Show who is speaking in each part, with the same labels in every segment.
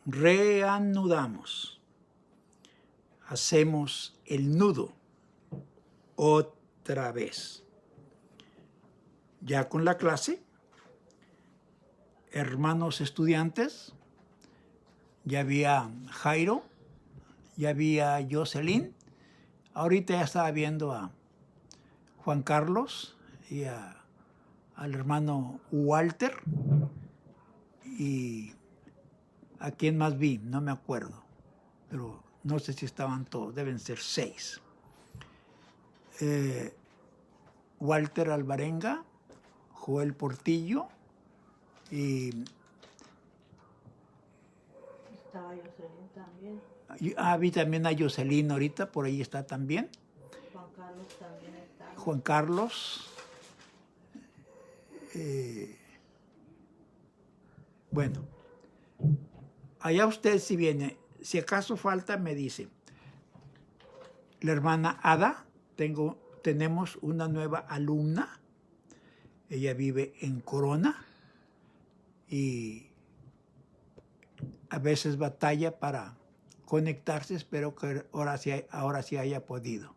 Speaker 1: reanudamos. Hacemos el nudo otra vez. Ya con la clase, hermanos estudiantes, ya había Jairo, ya había Jocelyn. Ahorita ya estaba viendo a Juan Carlos y al hermano Walter. Y a quién más vi, no me acuerdo, pero no sé si estaban todos, deben ser 6. Walter Alvarenga, Joel Portillo y...
Speaker 2: Estaba Jocelyn también.
Speaker 1: vi también a Jocelyn ahorita, por ahí está también.
Speaker 2: Juan Carlos también está.
Speaker 1: Juan Carlos. Bueno, allá usted si viene, si acaso falta me dice. La hermana Ada, tenemos una nueva alumna. Ella vive en Corona y a veces batalla para conectarse. Espero que ahora sí haya podido.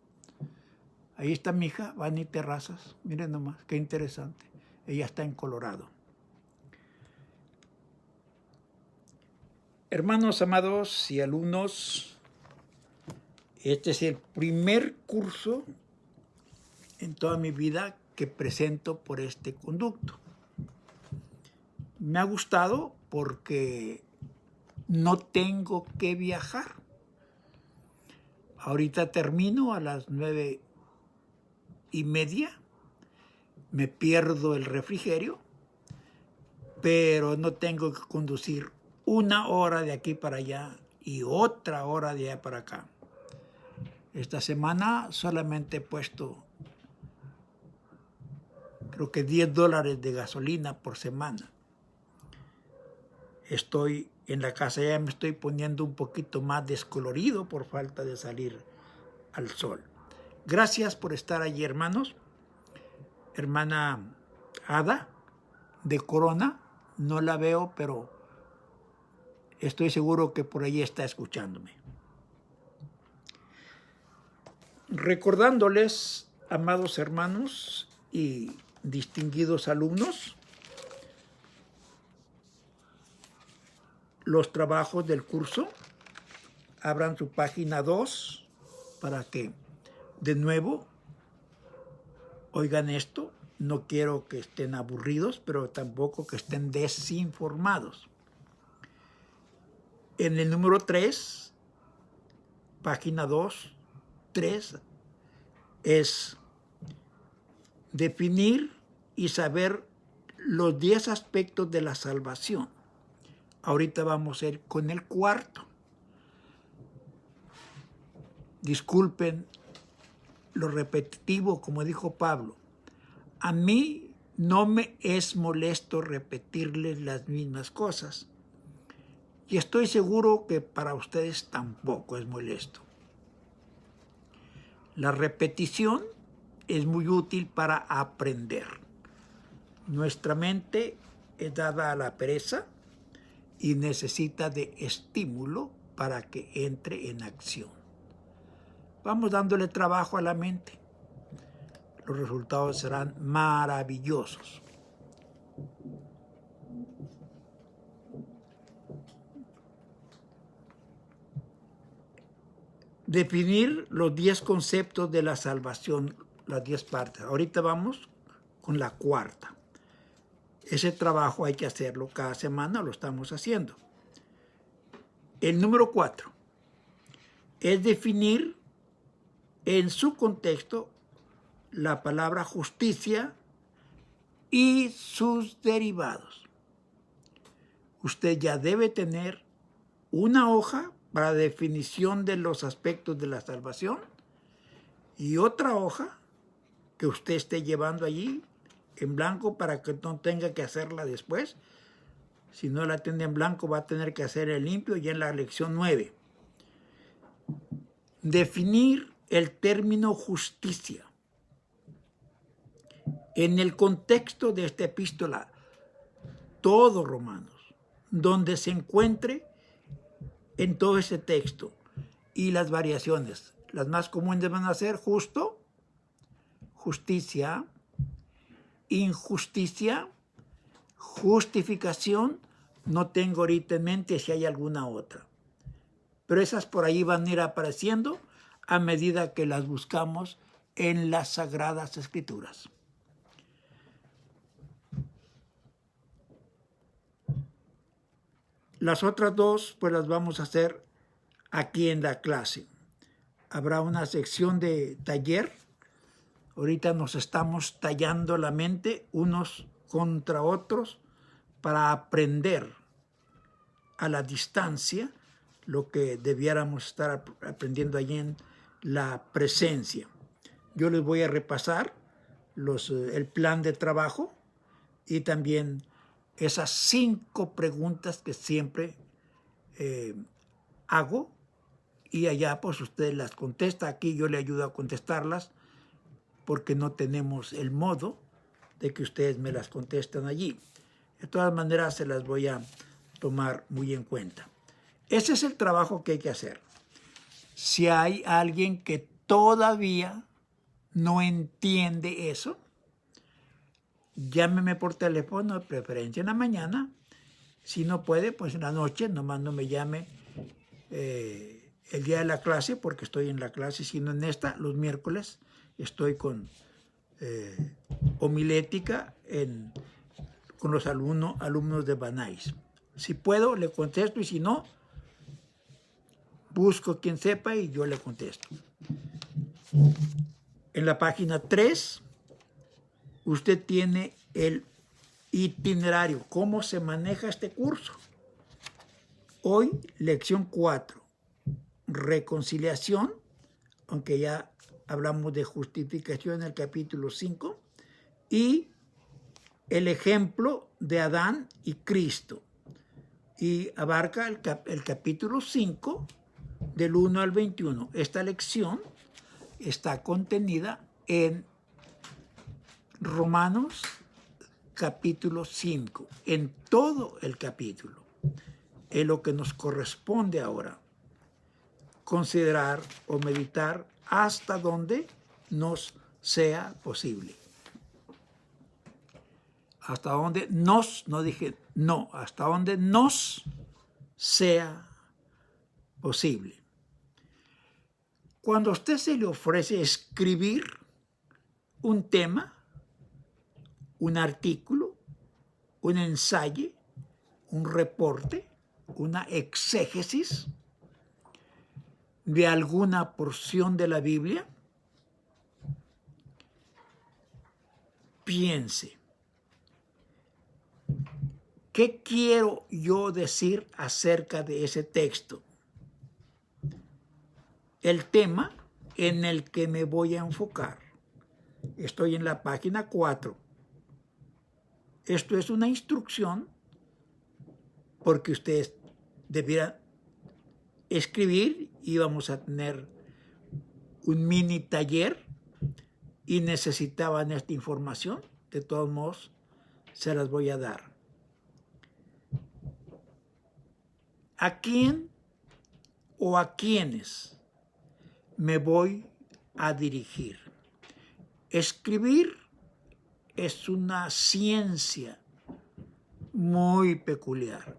Speaker 1: Ahí está mi hija, Vani Terrazas. Miren nomás, qué interesante. Ella está en Colorado. Hermanos amados y alumnos, este es el primer curso en toda mi vida que presento por este conducto. Me ha gustado porque no tengo que viajar. Ahorita termino a las 9:30. Me pierdo el refrigerio, pero no tengo que conducir 1 hora de aquí para allá y otra hora de allá para acá. Esta semana solamente he puesto, creo que $10 de gasolina por semana. Estoy en la casa, ya me estoy poniendo un poquito más descolorido por falta de salir al sol. Gracias por estar allí, hermanos. Hermana Ada, de Corona, no la veo, pero estoy seguro que por ahí está escuchándome. Recordándoles, amados hermanos y distinguidos alumnos, los trabajos del curso. Abran su página 2 para que de nuevo oigan esto. No quiero que estén aburridos, pero tampoco que estén desinformados. En el número 3, página 2, 3, es definir y saber los 10 aspectos de la salvación. Ahorita vamos a ir con el 4. Disculpen lo repetitivo, como dijo Pablo. A mí no me es molesto repetirles las mismas cosas. Y estoy seguro que para ustedes tampoco es molesto. La repetición es muy útil para aprender. Nuestra mente es dada a la pereza y necesita de estímulo para que entre en acción. Vamos dándole trabajo a la mente. Los resultados serán maravillosos. Definir los 10 conceptos de la salvación, las 10 partes. Ahorita vamos con la 4. Ese trabajo hay que hacerlo cada semana, lo estamos haciendo. El número 4 es definir en su contexto la palabra justicia y sus derivados. Usted ya debe tener una hoja para definición de los aspectos de la salvación y otra hoja que usted esté llevando allí en blanco para que no tenga que hacerla después. Si no la tiene en blanco va a tener que hacer el limpio ya en la lección 9. Definir el término justicia. En el contexto de esta epístola, todo Romanos, donde se encuentre, en todo ese texto y las variaciones. Las más comunes van a ser justo, justicia, injusticia, justificación. No tengo ahorita en mente si hay alguna otra. Pero esas por ahí van a ir apareciendo a medida que las buscamos en las Sagradas Escrituras. Las otras dos, pues las vamos a hacer aquí en la clase. Habrá una sección de taller. Ahorita nos estamos tallando la mente unos contra otros para aprender a la distancia lo que debiéramos estar aprendiendo allí en la presencia. Yo les voy a repasar el plan de trabajo y también esas 5 preguntas que siempre hago, y allá pues usted las contesta. Aquí yo le ayudo a contestarlas porque no tenemos el modo de que ustedes me las contesten allí. De todas maneras se las voy a tomar muy en cuenta. Ese es el trabajo que hay que hacer. Si hay alguien que todavía no entiende eso, llámeme por teléfono, de preferencia en la mañana. Si no puede, pues en la noche, nomás no me llame el día de la clase, porque estoy en la clase, sino en esta, los miércoles, estoy con homilética con los alumnos de Banais. Si puedo, le contesto, y si no, busco quien sepa y yo le contesto. En la página 3, usted tiene el itinerario, cómo se maneja este curso. Hoy, lección 4, reconciliación, aunque ya hablamos de justificación en el capítulo 5, y el ejemplo de Adán y Cristo. Y abarca el capítulo 5, del 1 al 21. Esta lección está contenida en Romanos capítulo 5, en todo el capítulo. Es lo que nos corresponde ahora, considerar o meditar hasta donde nos sea posible. Hasta donde no dije no, hasta donde nos sea posible. Cuando a usted se le ofrece escribir un tema, un artículo, un ensayo, un reporte, una exégesis de alguna porción de la Biblia, piense, ¿qué quiero yo decir acerca de ese texto? El tema en el que me voy a enfocar. Estoy en la página 4. Esto es una instrucción porque ustedes debieran escribir y vamos a tener un mini taller y necesitaban esta información. De todos modos, se las voy a dar. ¿A quién o a quiénes me voy a dirigir? Escribir es una ciencia muy peculiar.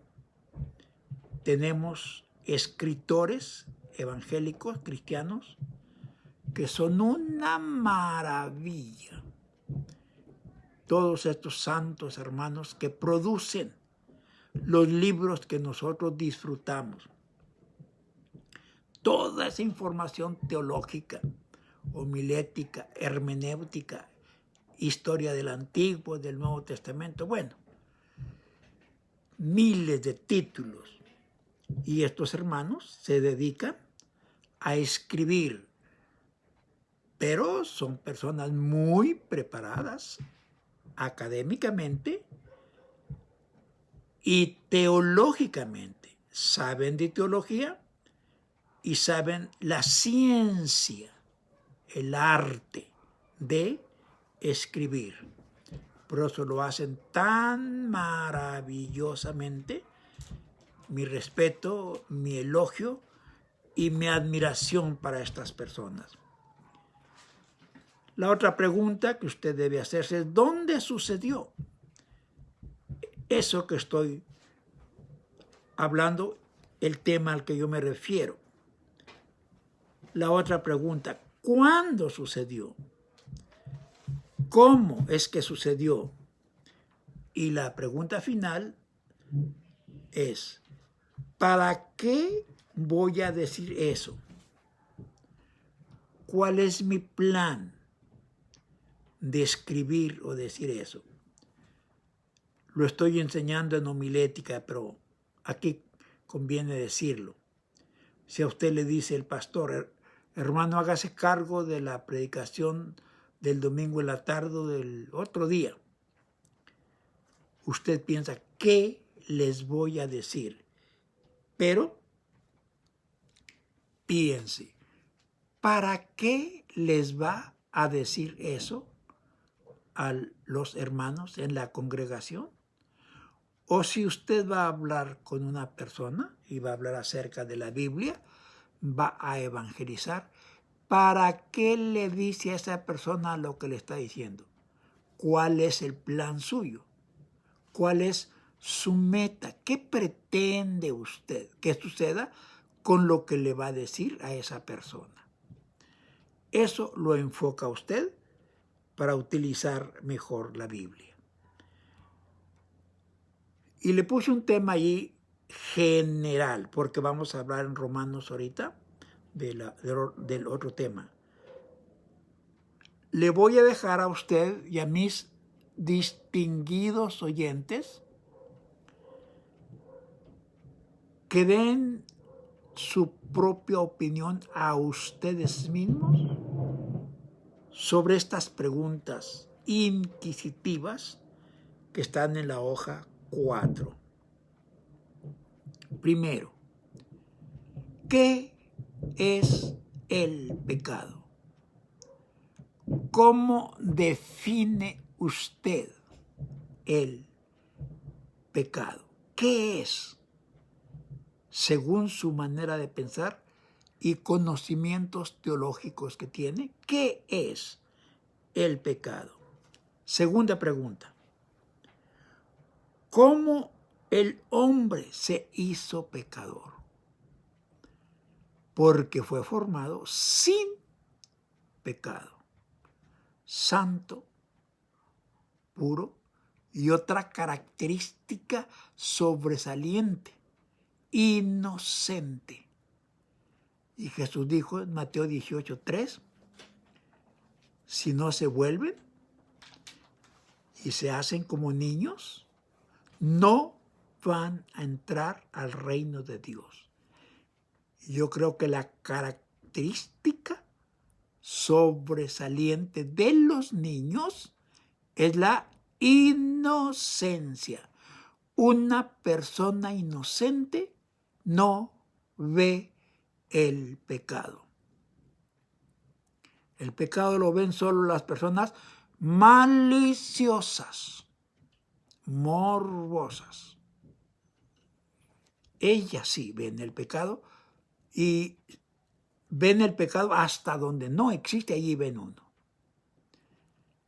Speaker 1: Tenemos escritores evangélicos, cristianos, que son una maravilla. Todos estos santos hermanos que producen los libros que nosotros disfrutamos. Toda esa información teológica, homilética, hermenéutica, historia del Antiguo, del Nuevo Testamento, bueno, miles de títulos. Y estos hermanos se dedican a escribir, pero son personas muy preparadas académicamente y teológicamente. Saben de teología y saben la ciencia, el arte de escribir. Por eso lo hacen tan maravillosamente mi respeto, mi elogio y mi admiración para estas personas. La otra pregunta que usted debe hacerse es, ¿dónde sucedió eso que estoy hablando, el tema al que yo me refiero? La otra pregunta, ¿cuándo sucedió? ¿Cómo es que sucedió? Y la pregunta final es, ¿para qué voy a decir eso? ¿Cuál es mi plan de escribir o decir eso? Lo estoy enseñando en homilética, pero aquí conviene decirlo. Si a usted le dice el pastor, hermano, hágase cargo de la predicación del domingo en la tarde o del otro día, usted piensa, ¿qué les voy a decir? Pero piense, ¿para qué les va a decir eso a los hermanos en la congregación? O si usted va a hablar con una persona y va a hablar acerca de la Biblia, va a evangelizar, ¿para qué le dice a esa persona lo que le está diciendo? ¿Cuál es el plan suyo? ¿Cuál es su meta? ¿Qué pretende usted que suceda con lo que le va a decir a esa persona? Eso lo enfoca usted para utilizar mejor la Biblia. Y le puse un tema ahí general, porque vamos a hablar en Romanos ahorita del otro tema. Le voy a dejar a usted y a mis distinguidos oyentes que den su propia opinión a ustedes mismos sobre estas preguntas inquisitivas que están en la hoja 4. Primero, ¿qué es el pecado? ¿Cómo define usted el pecado? ¿Qué es, según su manera de pensar y conocimientos teológicos que tiene? ¿Qué es el pecado? Segunda pregunta, ¿cómo el hombre se hizo pecador? Porque fue formado sin pecado, santo, puro, y otra característica sobresaliente, inocente. Y Jesús dijo en Mateo 18:3, si no se vuelven y se hacen como niños, no van a entrar al reino de Dios. Yo creo que la característica sobresaliente de los niños es la inocencia. Una persona inocente no ve el pecado. El pecado lo ven solo las personas maliciosas, morbosas. Ellas sí ven el pecado y ven el pecado hasta donde no existe, allí ven uno.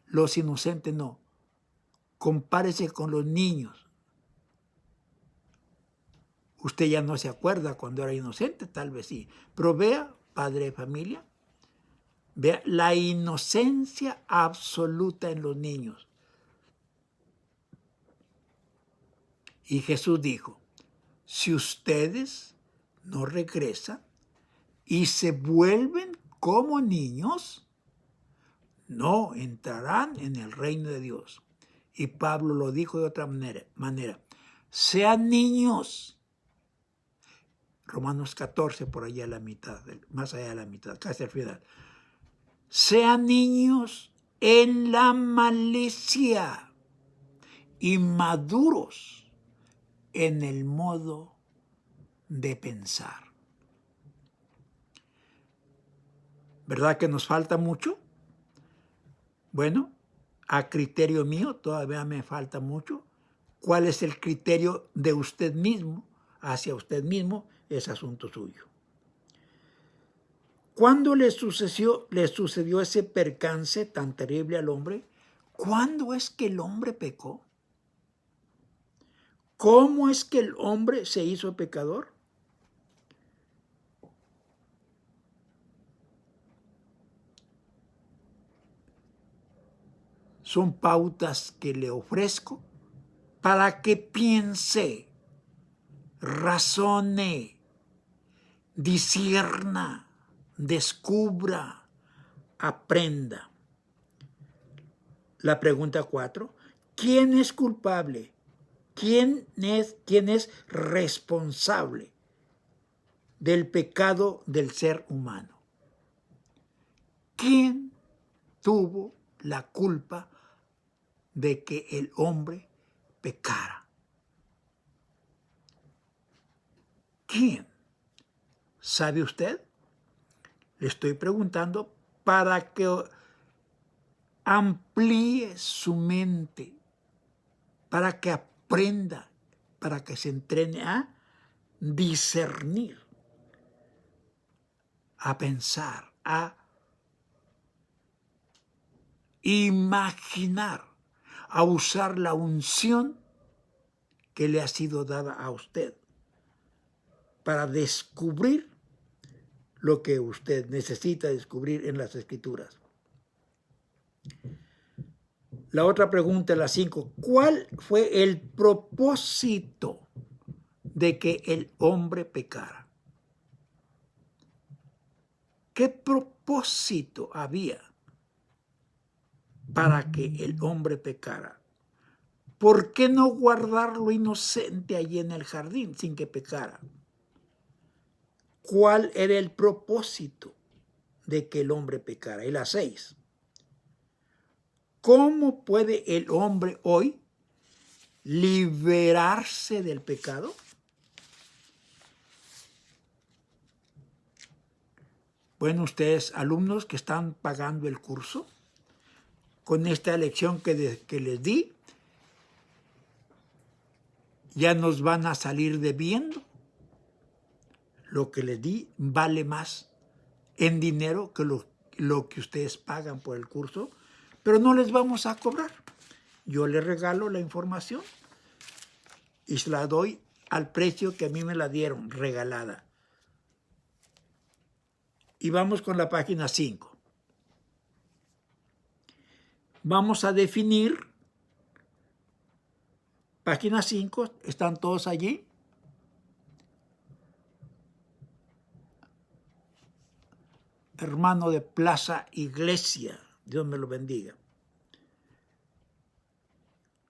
Speaker 1: Los inocentes no. Compárese con los niños. Usted ya no se acuerda cuando era inocente, tal vez sí. Pero vea, padre de familia, vea la inocencia absoluta en los niños. Y Jesús dijo, si ustedes no regresan y se vuelven como niños, no entrarán en el reino de Dios. Y Pablo lo dijo de otra manera. Sean niños. Romanos 14, por allá a la mitad, más allá de la mitad, casi al final. Sean niños en la malicia y maduros en el modo de pensar. ¿Verdad que nos falta mucho? Bueno, a criterio mío todavía me falta mucho. ¿Cuál es el criterio de usted mismo hacia usted mismo, es asunto suyo. ¿Cuándo le sucedió ese percance tan terrible al hombre? ¿Cuándo es que el hombre pecó? ¿Cómo es que el hombre se hizo pecador? Son pautas que le ofrezco para que piense, razone, discierna, descubra, aprenda. La pregunta 4, ¿quién es culpable? ¿Quién es responsable del pecado del ser humano? ¿Quién tuvo la culpa de que el hombre pecara? ¿Quién? ¿Sabe usted? Le estoy preguntando para que amplíe su mente, para que aprenda, para que se entrene a discernir, a pensar, a imaginar, a usar la unción que le ha sido dada a usted para descubrir lo que usted necesita descubrir en las Escrituras. La otra pregunta, la 5, ¿cuál fue el propósito de que el hombre pecara? ¿Qué propósito había para que el hombre pecara? ¿Por qué no guardarlo inocente allí en el jardín sin que pecara? ¿Cuál era el propósito de que el hombre pecara? Y la 6, ¿cómo puede el hombre hoy liberarse del pecado? Bueno, ustedes, alumnos que están pagando el curso, con esta lección que les di, ya nos van a salir debiendo. Lo que les di vale más en dinero que lo que ustedes pagan por el curso, pero no les vamos a cobrar. Yo les regalo la información y se la doy al precio que a mí me la dieron, regalada. Y vamos con la página 5. Vamos a definir, página 5, ¿están todos allí? Hermano de Plaza Iglesia, Dios me lo bendiga.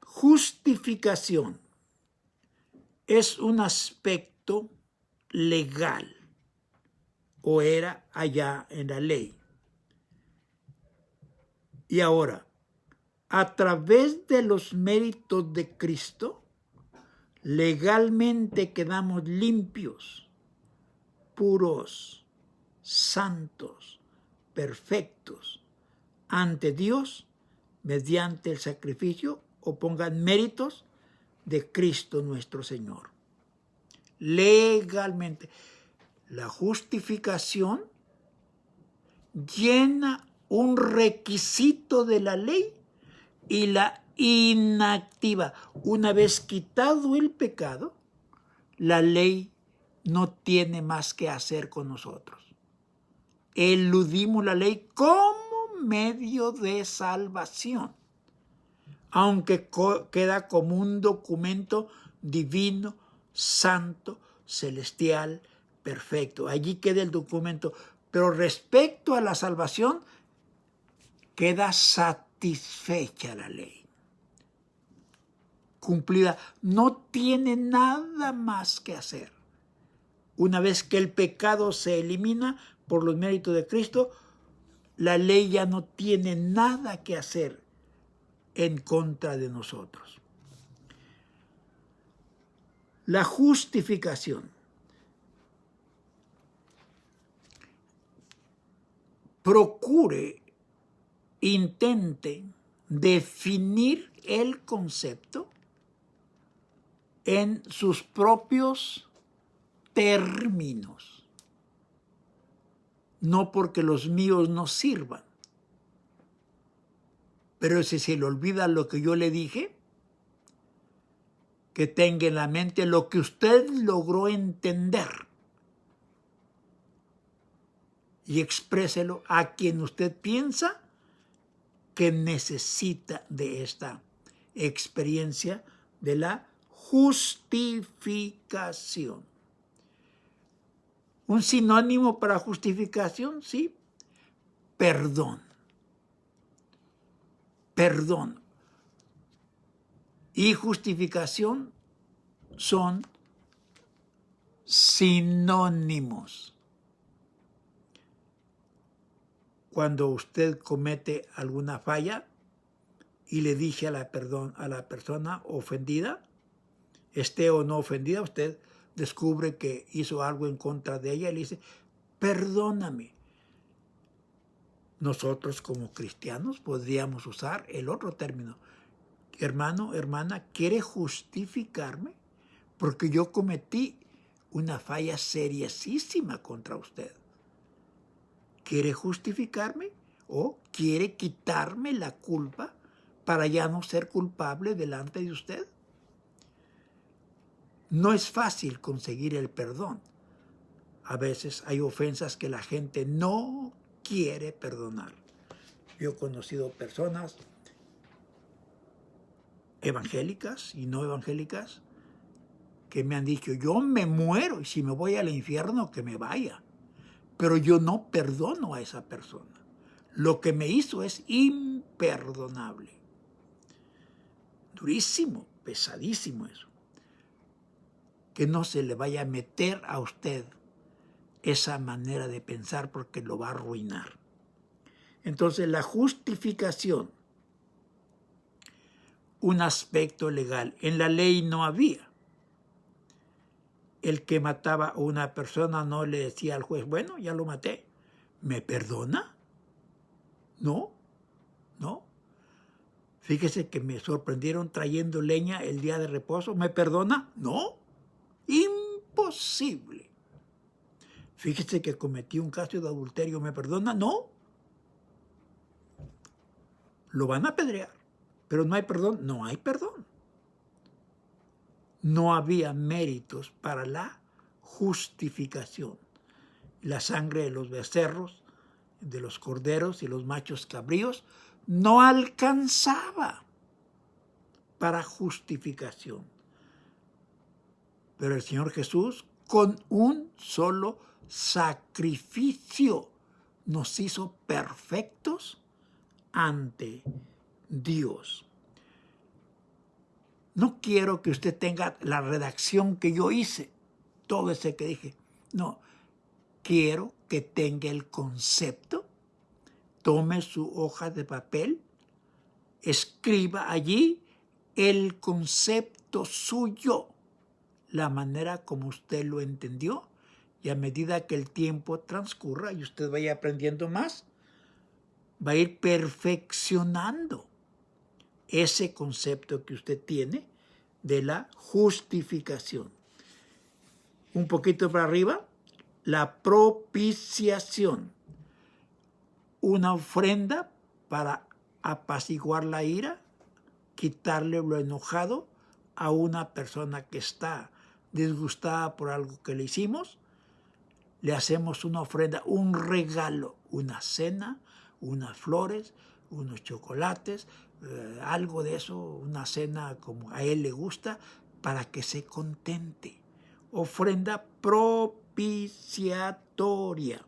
Speaker 1: Justificación es un aspecto legal, o era allá en la ley. Y ahora, a través de los méritos de Cristo, legalmente quedamos limpios, puros, santos, perfectos ante Dios mediante el sacrificio, o pongan méritos, de Cristo nuestro Señor. Legalmente. La justificación llena un requisito de la ley y la inactiva. Una vez quitado el pecado, la ley no tiene más que hacer con nosotros. Eludimos la ley como medio de salvación, aunque queda como un documento divino, santo, celestial, perfecto. Allí queda el documento, pero respecto a la salvación, queda satisfecha la ley. Cumplida, no tiene nada más que hacer. Una vez que el pecado se elimina por los méritos de Cristo, la ley ya no tiene nada que hacer en contra de nosotros. La justificación. Procure, intente definir el concepto en sus propios términos, no porque los míos no sirvan. Pero si se le olvida lo que yo le dije, que tenga en la mente lo que usted logró entender y expréselo a quien usted piensa que necesita de esta experiencia de la justificación. Un sinónimo para justificación, sí, perdón. Perdón y justificación son sinónimos. Cuando usted comete alguna falla y le dije a la persona ofendida, esté o no ofendida, usted descubre que hizo algo en contra de ella y le dice, perdóname. Nosotros como cristianos podríamos usar el otro término. Hermano, hermana, ¿quiere justificarme? Porque yo cometí una falla seriosísima contra usted. ¿Quiere justificarme? ¿O quiere quitarme la culpa para ya no ser culpable delante de usted? No es fácil conseguir el perdón. A veces hay ofensas que la gente no quiere perdonar. Yo he conocido personas evangélicas y no evangélicas que me han dicho, yo me muero y si me voy al infierno que me vaya, pero yo no perdono a esa persona. Lo que me hizo es imperdonable. Durísimo, pesadísimo eso. Que no se le vaya a meter a usted esa manera de pensar porque lo va a arruinar. Entonces la justificación, un aspecto legal. En la ley no había. El que mataba a una persona no le decía al juez, bueno, ya lo maté, ¿me perdona? No, no. Fíjese que me sorprendieron trayendo leña el día de reposo, ¿me perdona? No, imposible. Fíjese que cometí un caso de adulterio, ¿me perdona? No. Lo van a apedrear, pero no hay perdón, no hay perdón. No había méritos para la justificación. La sangre de los becerros, de los corderos y los machos cabríos no alcanzaba para justificación. Pero el Señor Jesús, con un solo sacrificio, nos hizo perfectos ante Dios. No quiero que usted tenga la redacción que yo hice, todo ese que dije. No, quiero que tenga el concepto, tome su hoja de papel, escriba allí el concepto suyo, la manera como usted lo entendió, y a medida que el tiempo transcurra y usted vaya aprendiendo más, va a ir perfeccionando ese concepto que usted tiene de la justificación. Un poquito para arriba, la propiciación, una ofrenda para apaciguar la ira, quitarle lo enojado a una persona que está disgustada por algo que le hicimos. Le hacemos una ofrenda, un regalo, una cena, unas flores, unos chocolates, algo de eso, una cena como a él le gusta, para que se contente. Ofrenda propiciatoria.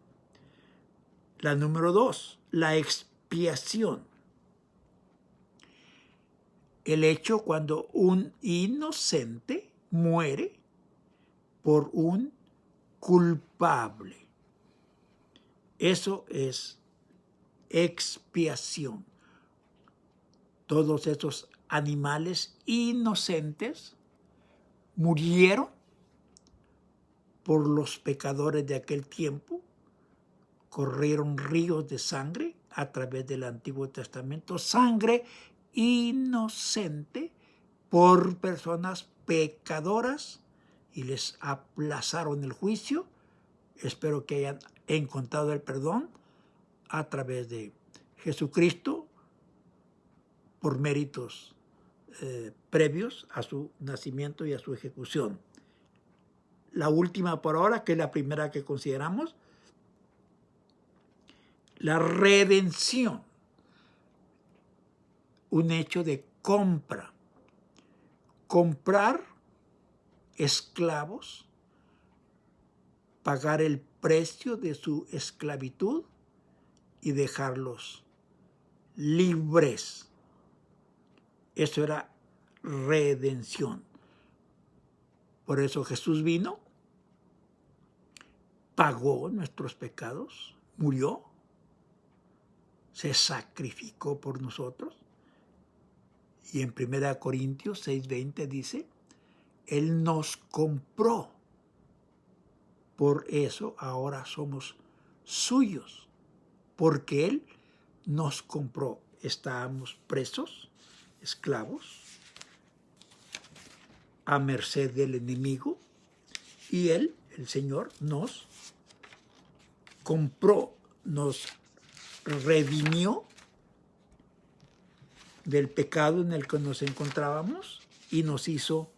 Speaker 1: La número 2, la expiación. El hecho cuando un inocente muere por un culpable. Eso es expiación. Todos esos animales inocentes murieron por los pecadores de aquel tiempo, corrieron ríos de sangre a través del Antiguo Testamento, sangre inocente por personas pecadoras y les aplazaron el juicio. Espero que hayan encontrado el perdón a través de Jesucristo por méritos previos a su nacimiento y a su ejecución. La última por ahora, que es la primera que consideramos, la redención, un hecho de compra. Comprar esclavos, pagar el precio de su esclavitud y dejarlos libres. Eso era redención. Por eso Jesús vino, pagó nuestros pecados, murió, se sacrificó por nosotros. Y en 1 Corintios 6:20 dice, Él nos compró. Por eso ahora somos suyos, porque Él nos compró. Estábamos presos, esclavos, a merced del enemigo, y Él, el Señor, nos compró, nos redimió del pecado en el que nos encontrábamos y nos hizo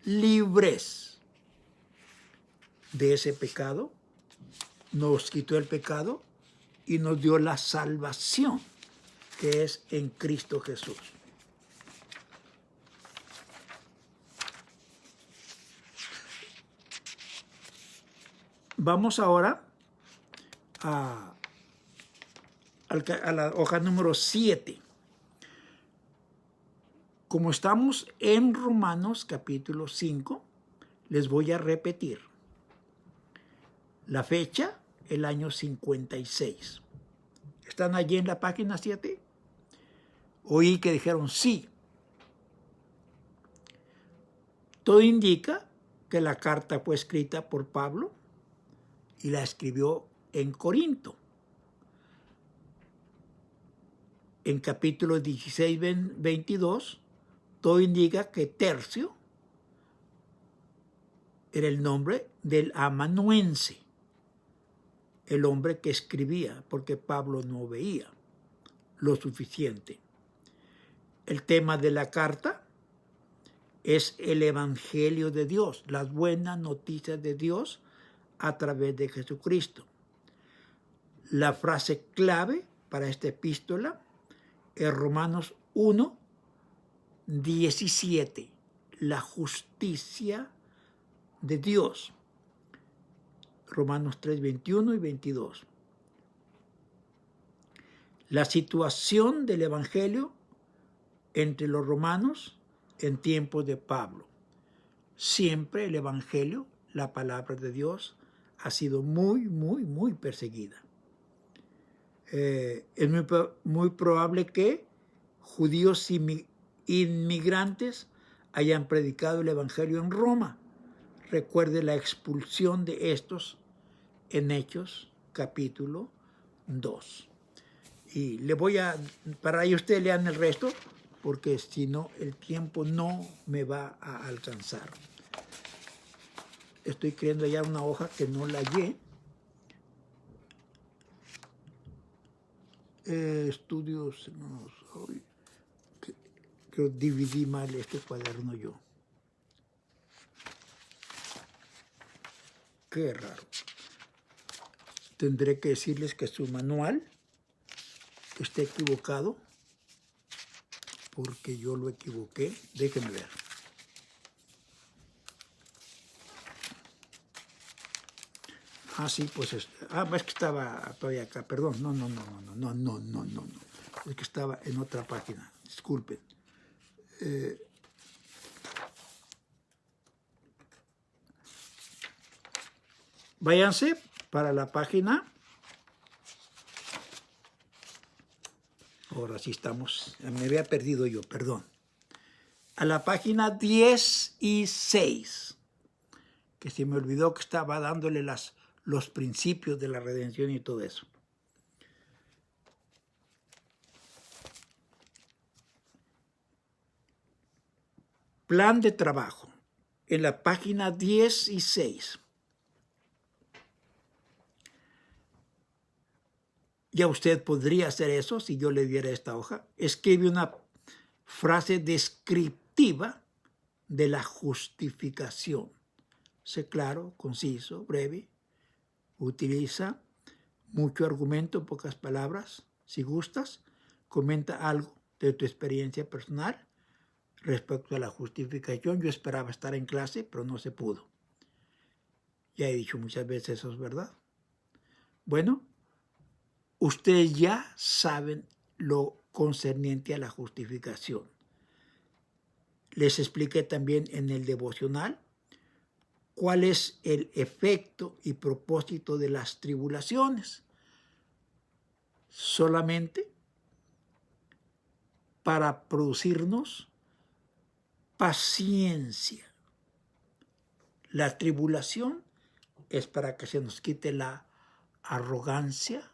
Speaker 1: libres de ese pecado, nos quitó el pecado y nos dio la salvación que es en Cristo Jesús. Vamos ahora a la hoja número 7. Como estamos en Romanos capítulo 5, les voy a repetir. La fecha, el año 56. ¿Están allí en la página 7? Oí que dijeron sí. Todo indica que la carta fue escrita por Pablo y la escribió en Corinto. En capítulo 16, 22, todo indica que Tercio era el nombre del amanuense, el hombre que escribía, porque Pablo no veía lo suficiente. El tema de la carta es el Evangelio de Dios, las buenas noticias de Dios a través de Jesucristo. La frase clave para esta epístola es Romanos 1, 17, la justicia de Dios. Romanos 3, 21 y 22. La situación del Evangelio entre los romanos en tiempos de Pablo. Siempre el Evangelio, la palabra de Dios, ha sido muy, muy, muy perseguida. Es muy probable que judíos inmigrantes hayan predicado el Evangelio en Roma. Recuerde la expulsión de estos en Hechos capítulo 2. Y le voy a, para que ustedes lean el resto, porque si no, el tiempo no me va a alcanzar. Estoy creando ya una hoja que no la hallé. Estudios, no, creo que dividí mal este cuaderno yo. Qué raro. Tendré que decirles que su manual está equivocado, porque yo lo equivoqué. Déjenme ver. Ah, sí, pues es que estaba todavía acá, perdón. No. Es que estaba en otra página. Disculpen. Váyanse para la página. Ahora sí estamos. Me había perdido yo, perdón. A la página 16. Que se me olvidó que estaba dándole los principios de la redención y todo eso. Plan de trabajo. en la página 16. Ya usted podría hacer eso si yo le diera esta hoja. Escribe una frase descriptiva de la justificación. Sé claro, conciso, breve. Utiliza mucho argumento en pocas palabras. Si gustas, comenta algo de tu experiencia personal respecto a la justificación. Yo esperaba estar en clase, pero no se pudo. Ya he dicho muchas veces eso, es verdad. Bueno, ustedes ya saben lo concerniente a la justificación. Les expliqué también en el devocional cuál es el efecto y propósito de las tribulaciones. Solamente para producirnos paciencia. La tribulación es para que se nos quite la arrogancia,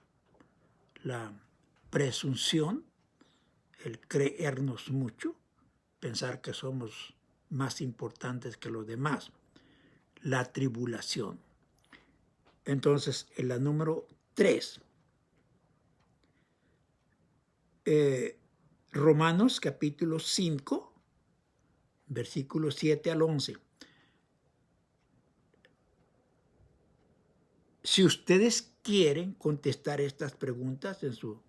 Speaker 1: la presunción, el creernos mucho, pensar que somos más importantes que los demás. La tribulación. Entonces, en la número 3, Romanos capítulo 5, versículos 7 al 11. Si ustedes quieren contestar estas preguntas en su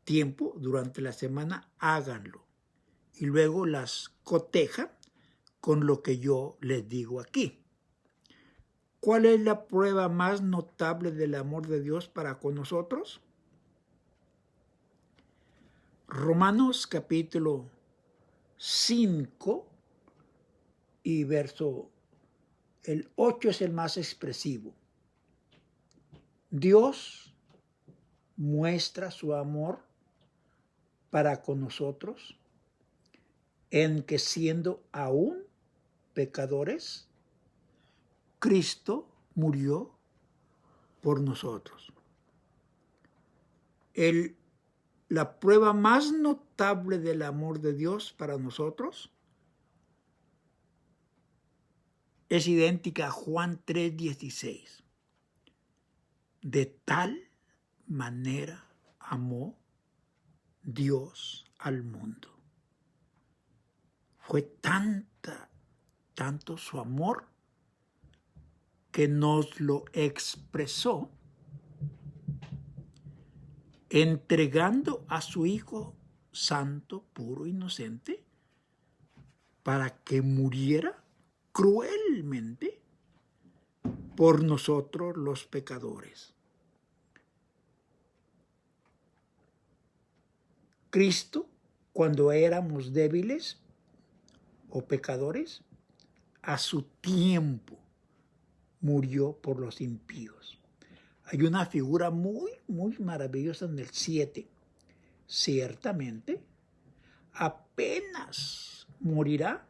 Speaker 1: tiempo durante la semana, háganlo. Y luego las cotejan con lo que yo les digo aquí. ¿Cuál es la prueba más notable del amor de Dios para con nosotros? Romanos capítulo 5 y verso el 8 es el más expresivo. Dios muestra su amor para con nosotros en que siendo aún pecadores, Cristo murió por nosotros. La prueba más notable del amor de Dios para nosotros es idéntica a Juan 3:16. De tal manera amó Dios al mundo. Fue tanto su amor que nos lo expresó entregando a su Hijo santo, puro, inocente, para que muriera cruelmente por nosotros los pecadores. Cristo, cuando éramos débiles o pecadores, a su tiempo murió por los impíos. Hay una figura muy maravillosa en el 7. Ciertamente, apenas morirá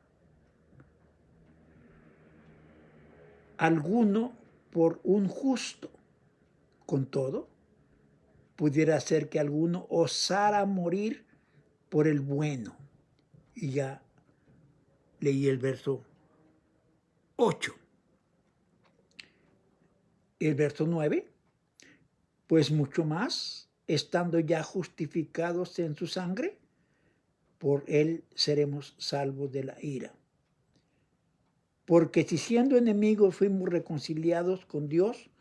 Speaker 1: alguno por un justo. Con todo, pudiera ser que alguno osara morir por el bueno. Y ya leí el verso 8. El verso 9. Pues mucho más, estando ya justificados en su sangre, por él seremos salvos de la ira. Porque si siendo enemigos fuimos reconciliados con Dios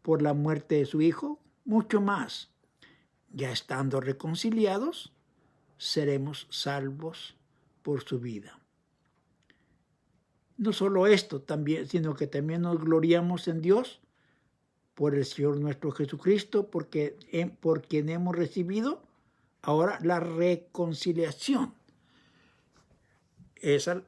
Speaker 1: por la muerte de su Hijo, mucho más, ya estando reconciliados, seremos salvos por su vida. No solo esto, sino que también nos gloriamos en Dios por el Señor nuestro Jesucristo, por quien hemos recibido ahora la reconciliación. Esa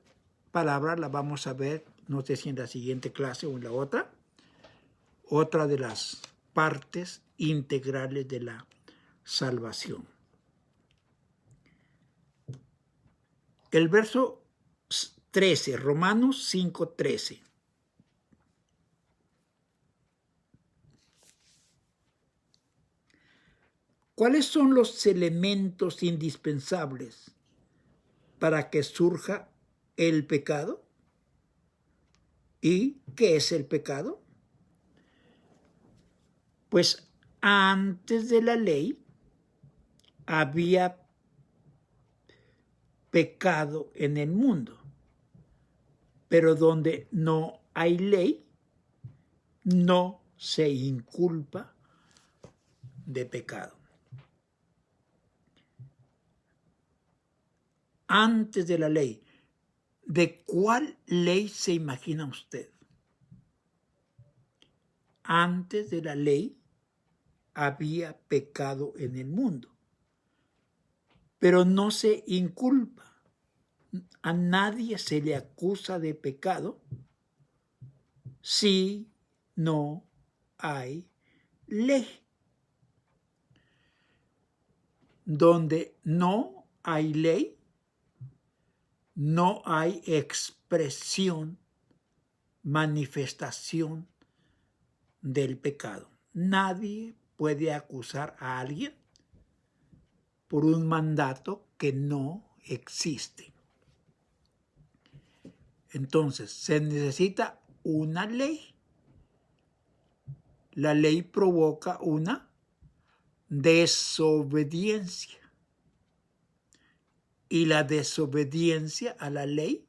Speaker 1: palabra la vamos a ver, no sé si en la siguiente clase o en la otra de las partes integrales de la salvación. El verso 13, Romanos 5:13. ¿Cuáles son los elementos indispensables para que surja el pecado? ¿Y qué es el pecado? Pues antes de la ley había pecado en el mundo, pero donde no hay ley, no se inculpa de pecado. Antes de la ley, ¿de cuál ley se imagina usted? Antes de la ley había pecado en el mundo, pero no se inculpa. A nadie se le acusa de pecado si no hay ley. Donde no hay ley, no hay expresión, manifestación del pecado. Nadie puede acusar a alguien por un mandato que no existe. Entonces, se necesita una ley. La ley provoca una desobediencia. Y la desobediencia a la ley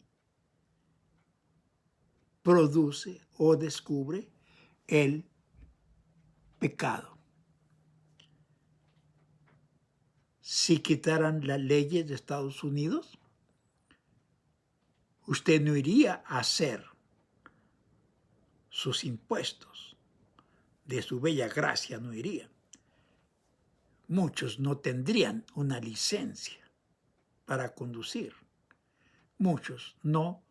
Speaker 1: produce o descubre el pecado. Si quitaran las leyes de Estados Unidos, usted no iría a hacer sus impuestos. De su bella gracia no iría. Muchos no tendrían una licencia para conducir. Muchos no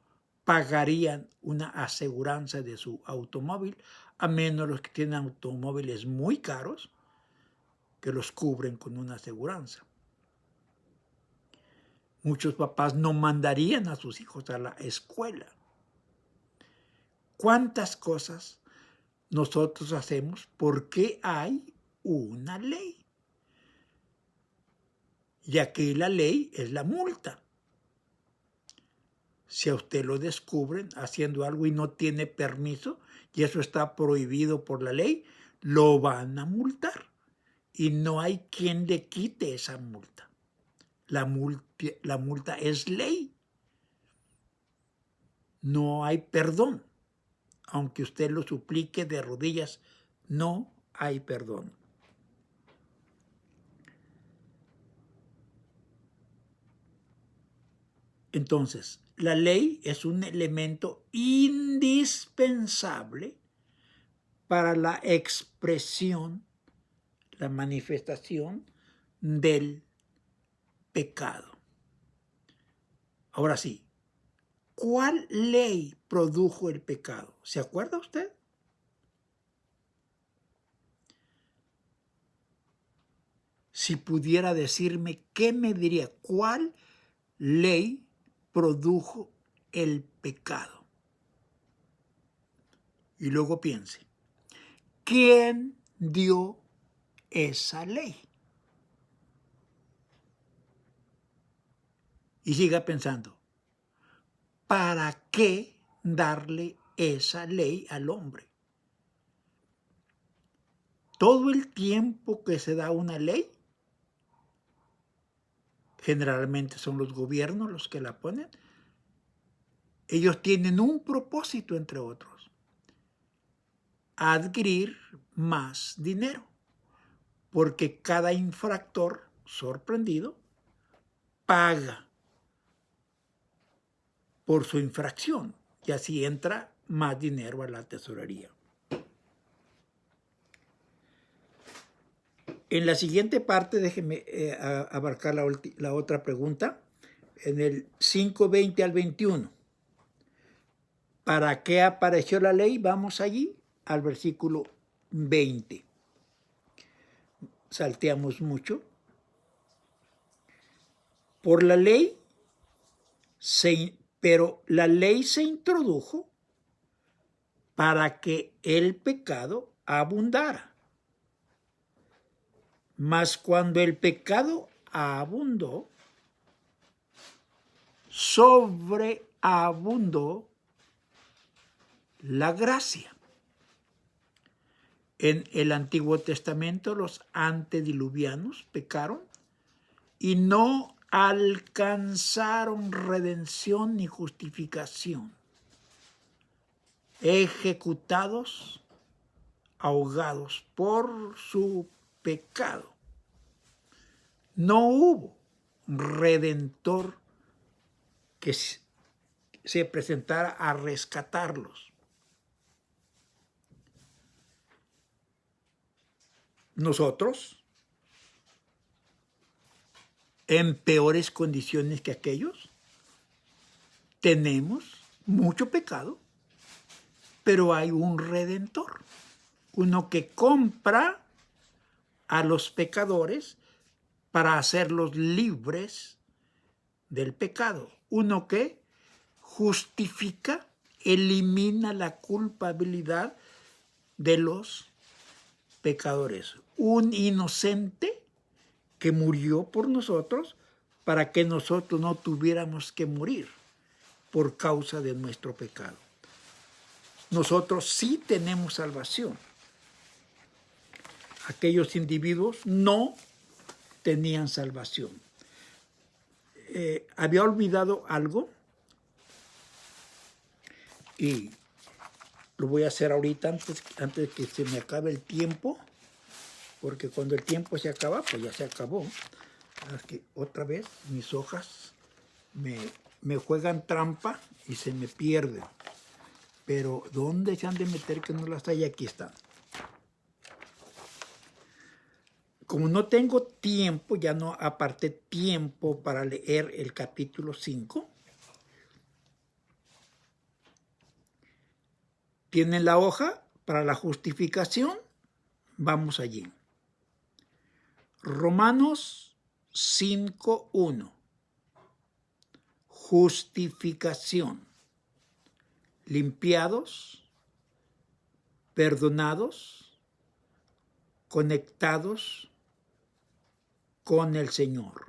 Speaker 1: pagarían una aseguranza de su automóvil, a menos los que tienen automóviles muy caros que los cubren con una aseguranza. Muchos papás no mandarían a sus hijos a la escuela. ¿Cuántas cosas nosotros hacemos porque hay una ley? Y aquí la ley es la multa. Si a usted lo descubren haciendo algo y no tiene permiso, y eso está prohibido por la ley, lo van a multar. Y no hay quien le quite esa multa. La multa es ley. No hay perdón. Aunque usted lo suplique de rodillas, no hay perdón. Entonces, la ley es un elemento indispensable para la expresión, la manifestación del pecado. Ahora sí, ¿cuál ley produjo el pecado? ¿Se acuerda usted? Si pudiera decirme, ¿qué me diría? ¿Cuál ley produjo el pecado? Y luego piense, ¿quién dio esa ley? Y siga pensando, ¿para qué darle esa ley al hombre? Todo el tiempo que se da una ley, generalmente son los gobiernos los que la ponen, ellos tienen un propósito, entre otros: adquirir más dinero, porque cada infractor sorprendido paga por su infracción y así entra más dinero a la tesorería. En la siguiente parte, déjeme abarcar la otra pregunta, en el 5:20 al 21. ¿Para qué apareció la ley? Vamos allí al versículo 20. Salteamos mucho. Por la ley, pero la ley se introdujo para que el pecado abundara. Mas cuando el pecado abundó, sobreabundó la gracia. En el Antiguo Testamento los antediluvianos pecaron y no alcanzaron redención ni justificación, ejecutados, ahogados por su pecado. No hubo redentor que se presentara a rescatarlos. Nosotros, en peores condiciones que aquellos, tenemos mucho pecado, pero hay un redentor, uno que compra a los pecadores para hacerlos libres del pecado, uno que justifica, elimina la culpabilidad de los pecadores, un inocente que murió por nosotros para que nosotros no tuviéramos que morir por causa de nuestro pecado. Nosotros sí tenemos salvación. Aquellos individuos no tenían salvación. Había olvidado algo y lo voy a hacer ahorita antes de que se me acabe el tiempo, porque cuando el tiempo se acaba, pues ya se acabó. Es que otra vez mis hojas me juegan trampa y se me pierden. Pero ¿dónde se han de meter que no las hay? Aquí están. Como no tengo tiempo, ya no aparté tiempo para leer el capítulo 5. ¿Tienen la hoja para la justificación? Vamos allí. Romanos 5:1. Justificación. Limpiados, perdonados, conectados con el Señor.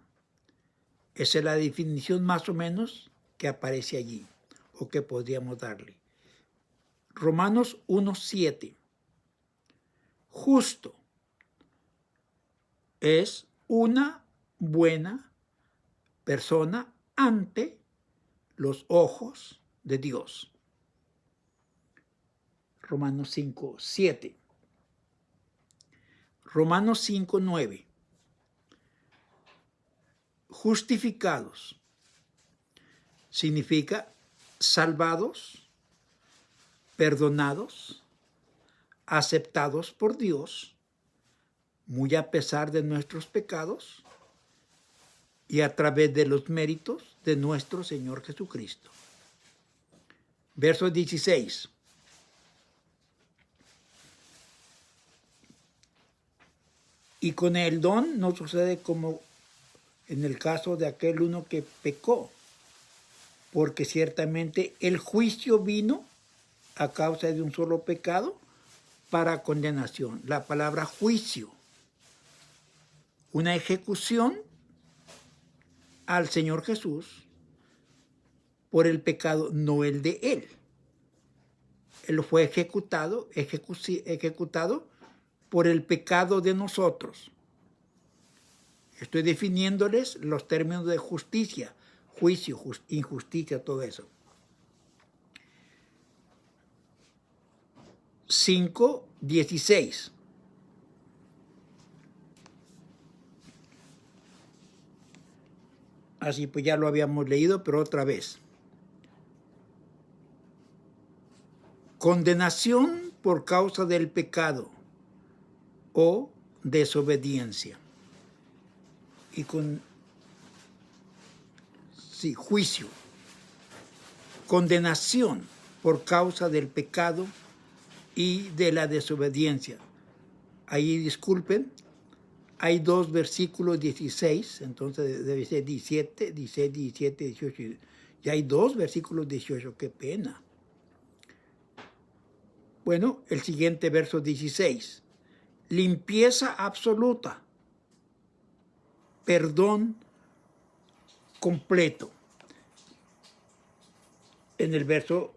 Speaker 1: Esa es la definición más o menos que aparece allí, o que podríamos darle. Romanos 1:7. Justo es una buena persona ante los ojos de Dios. Romanos 5:7. Romanos 5:9. Justificados significa salvados, perdonados, aceptados por Dios, muy a pesar de nuestros pecados y a través de los méritos de nuestro Señor Jesucristo. Verso 16. Y con el don no sucede como en el caso de aquel uno que pecó, porque ciertamente el juicio vino a causa de un solo pecado para condenación. La palabra juicio, una ejecución al Señor Jesús por el pecado, no el de Él. Él fue ejecutado por el pecado de nosotros. Estoy definiéndoles los términos de justicia, juicio, injusticia, todo eso. 5:16. Así pues ya lo habíamos leído, pero otra vez. Condenación por causa del pecado o desobediencia. Y juicio. Condenación por causa del pecado y de la desobediencia. Ahí disculpen, hay dos versículos 16, entonces debe ser 17, 18. Y hay dos versículos 18, qué pena. Bueno, el siguiente verso 16. Limpieza absoluta. Perdón completo. En el verso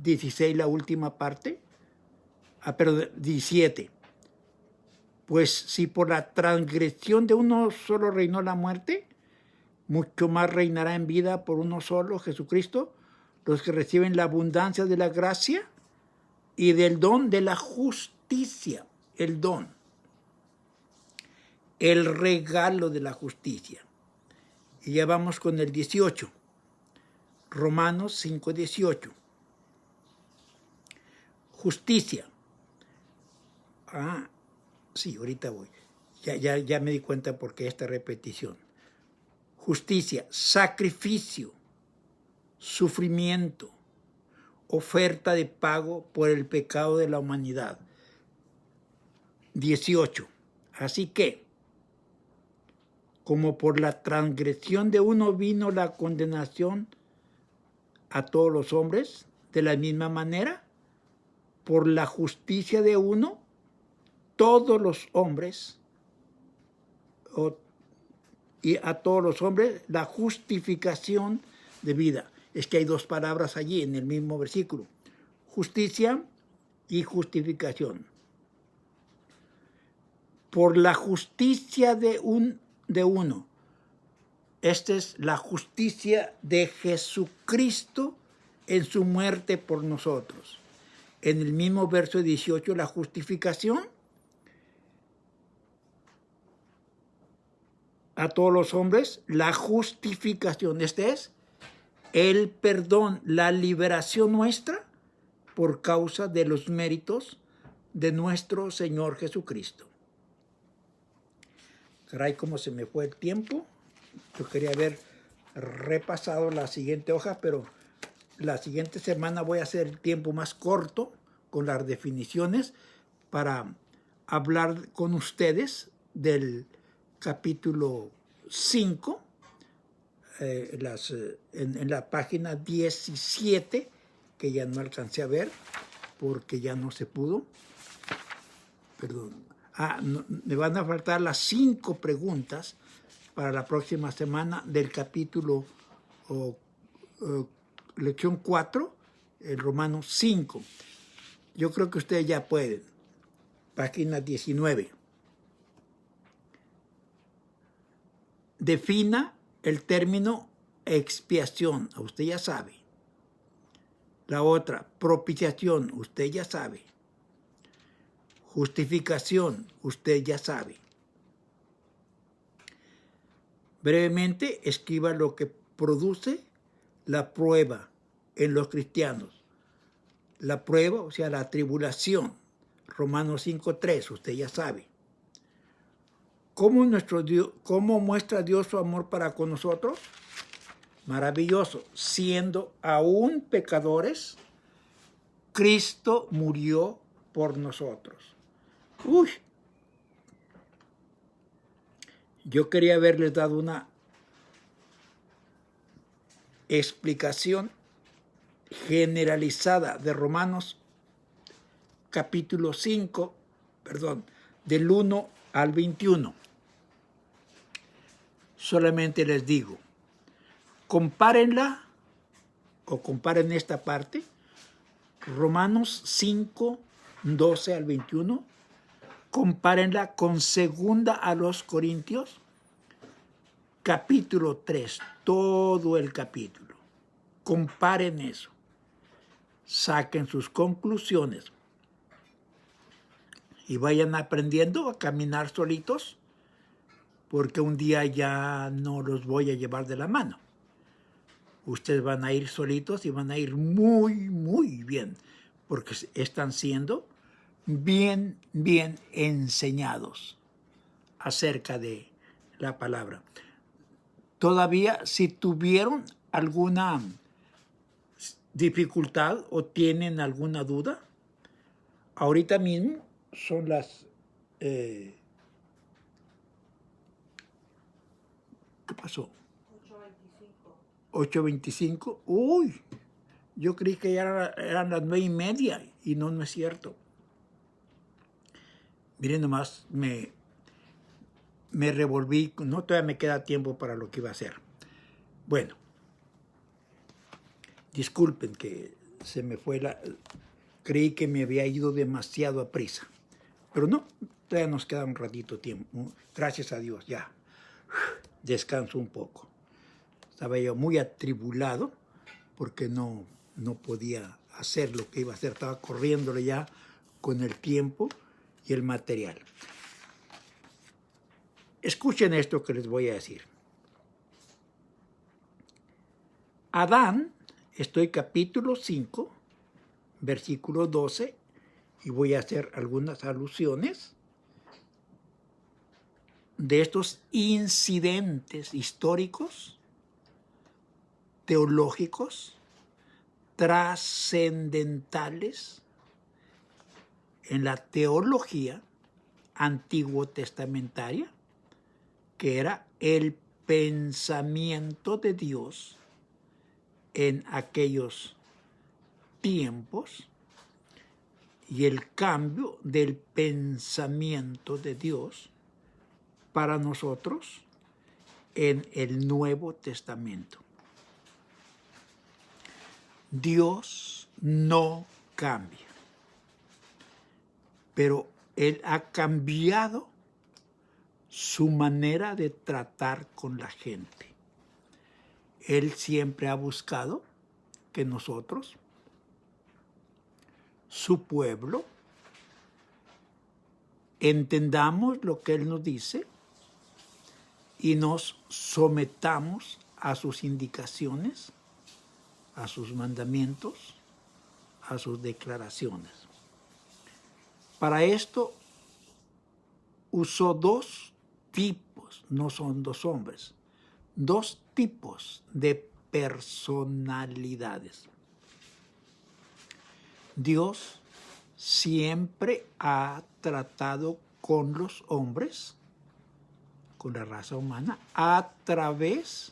Speaker 1: 16, la última parte. Perdón, 17. Pues si por la transgresión de uno solo reinó la muerte, mucho más reinará en vida por uno solo, Jesucristo, los que reciben la abundancia de la gracia y del don de la justicia. El don. El regalo de la justicia. Y ya vamos con el 18. Romanos 5, 18. Justicia. Sí, ahorita voy. Ya me di cuenta por qué esta repetición. Justicia, sacrificio, sufrimiento, oferta de pago por el pecado de la humanidad. 18. Así que, como por la transgresión de uno vino la condenación a todos los hombres, de la misma manera, por la justicia de uno, todos los hombres, y a todos los hombres, la justificación de vida. Es que hay dos palabras allí en el mismo versículo. Justicia y justificación. Por la justicia de uno. Esta es la justicia de Jesucristo en su muerte por nosotros. En el mismo verso 18, la justificación a todos los hombres, la justificación. Este es el perdón, la liberación nuestra por causa de los méritos de nuestro Señor Jesucristo. Caray, cómo se me fue el tiempo. Yo quería haber repasado la siguiente hoja, pero la siguiente semana voy a hacer el tiempo más corto con las definiciones para hablar con ustedes del capítulo 5, en la página 17, que ya no alcancé a ver porque ya no se pudo. Perdón. Me van a faltar las 5 preguntas para la próxima semana del capítulo lección 4, el Romanos 5. Yo creo que ustedes ya pueden. Página 19. Defina el término expiación. Usted ya sabe. La otra, propiciación. Usted ya sabe. Justificación. Usted ya sabe. Brevemente, escriba lo que produce la prueba en los cristianos. La prueba, o sea, la tribulación. Romanos 5:3, usted ya sabe. ¿Cómo muestra Dios su amor para con nosotros? Maravilloso. Siendo aún pecadores, Cristo murió por nosotros. Yo quería haberles dado una explicación generalizada de Romanos capítulo 5, del 1 al 21. Solamente les digo, compárenla o comparen esta parte, Romanos 5, 12 al 21, compárenla con 2 a los Corintios, capítulo 3, todo el capítulo. Comparen eso. Saquen sus conclusiones y vayan aprendiendo a caminar solitos, porque un día ya no los voy a llevar de la mano. Ustedes van a ir solitos y van a ir muy, muy bien, porque están siendo bien enseñados acerca de la palabra. Todavía, si tuvieron alguna dificultad o tienen alguna duda, ahorita mismo son las... ¿Qué pasó? 8:25. Uy, yo creí que ya eran las 9:30 y no es cierto. Miren nomás, me revolví, no, todavía me queda tiempo para lo que iba a hacer. Bueno, disculpen que se me fue creí que me había ido demasiado a prisa. Pero no, todavía nos queda un ratito tiempo. Gracias a Dios, ya. Descanso un poco. Estaba yo muy atribulado porque no podía hacer lo que iba a hacer. Estaba corriéndole ya con el tiempo y el material. Escuchen esto que les voy a decir. Adán, estoy capítulo 5, versículo 12, y voy a hacer algunas alusiones de estos incidentes históricos, teológicos, trascendentales en la teología antiguo testamentaria, que era el pensamiento de Dios en aquellos tiempos y el cambio del pensamiento de Dios para nosotros en el Nuevo Testamento. Dios no cambia, pero Él ha cambiado su manera de tratar con la gente. Él siempre ha buscado que nosotros, su pueblo, entendamos lo que Él nos dice y nos sometamos a sus indicaciones, a sus mandamientos, a sus declaraciones. Para esto usó dos tipos, no son dos hombres, dos tipos de personalidades. Dios siempre ha tratado con los hombres, con la raza humana, a través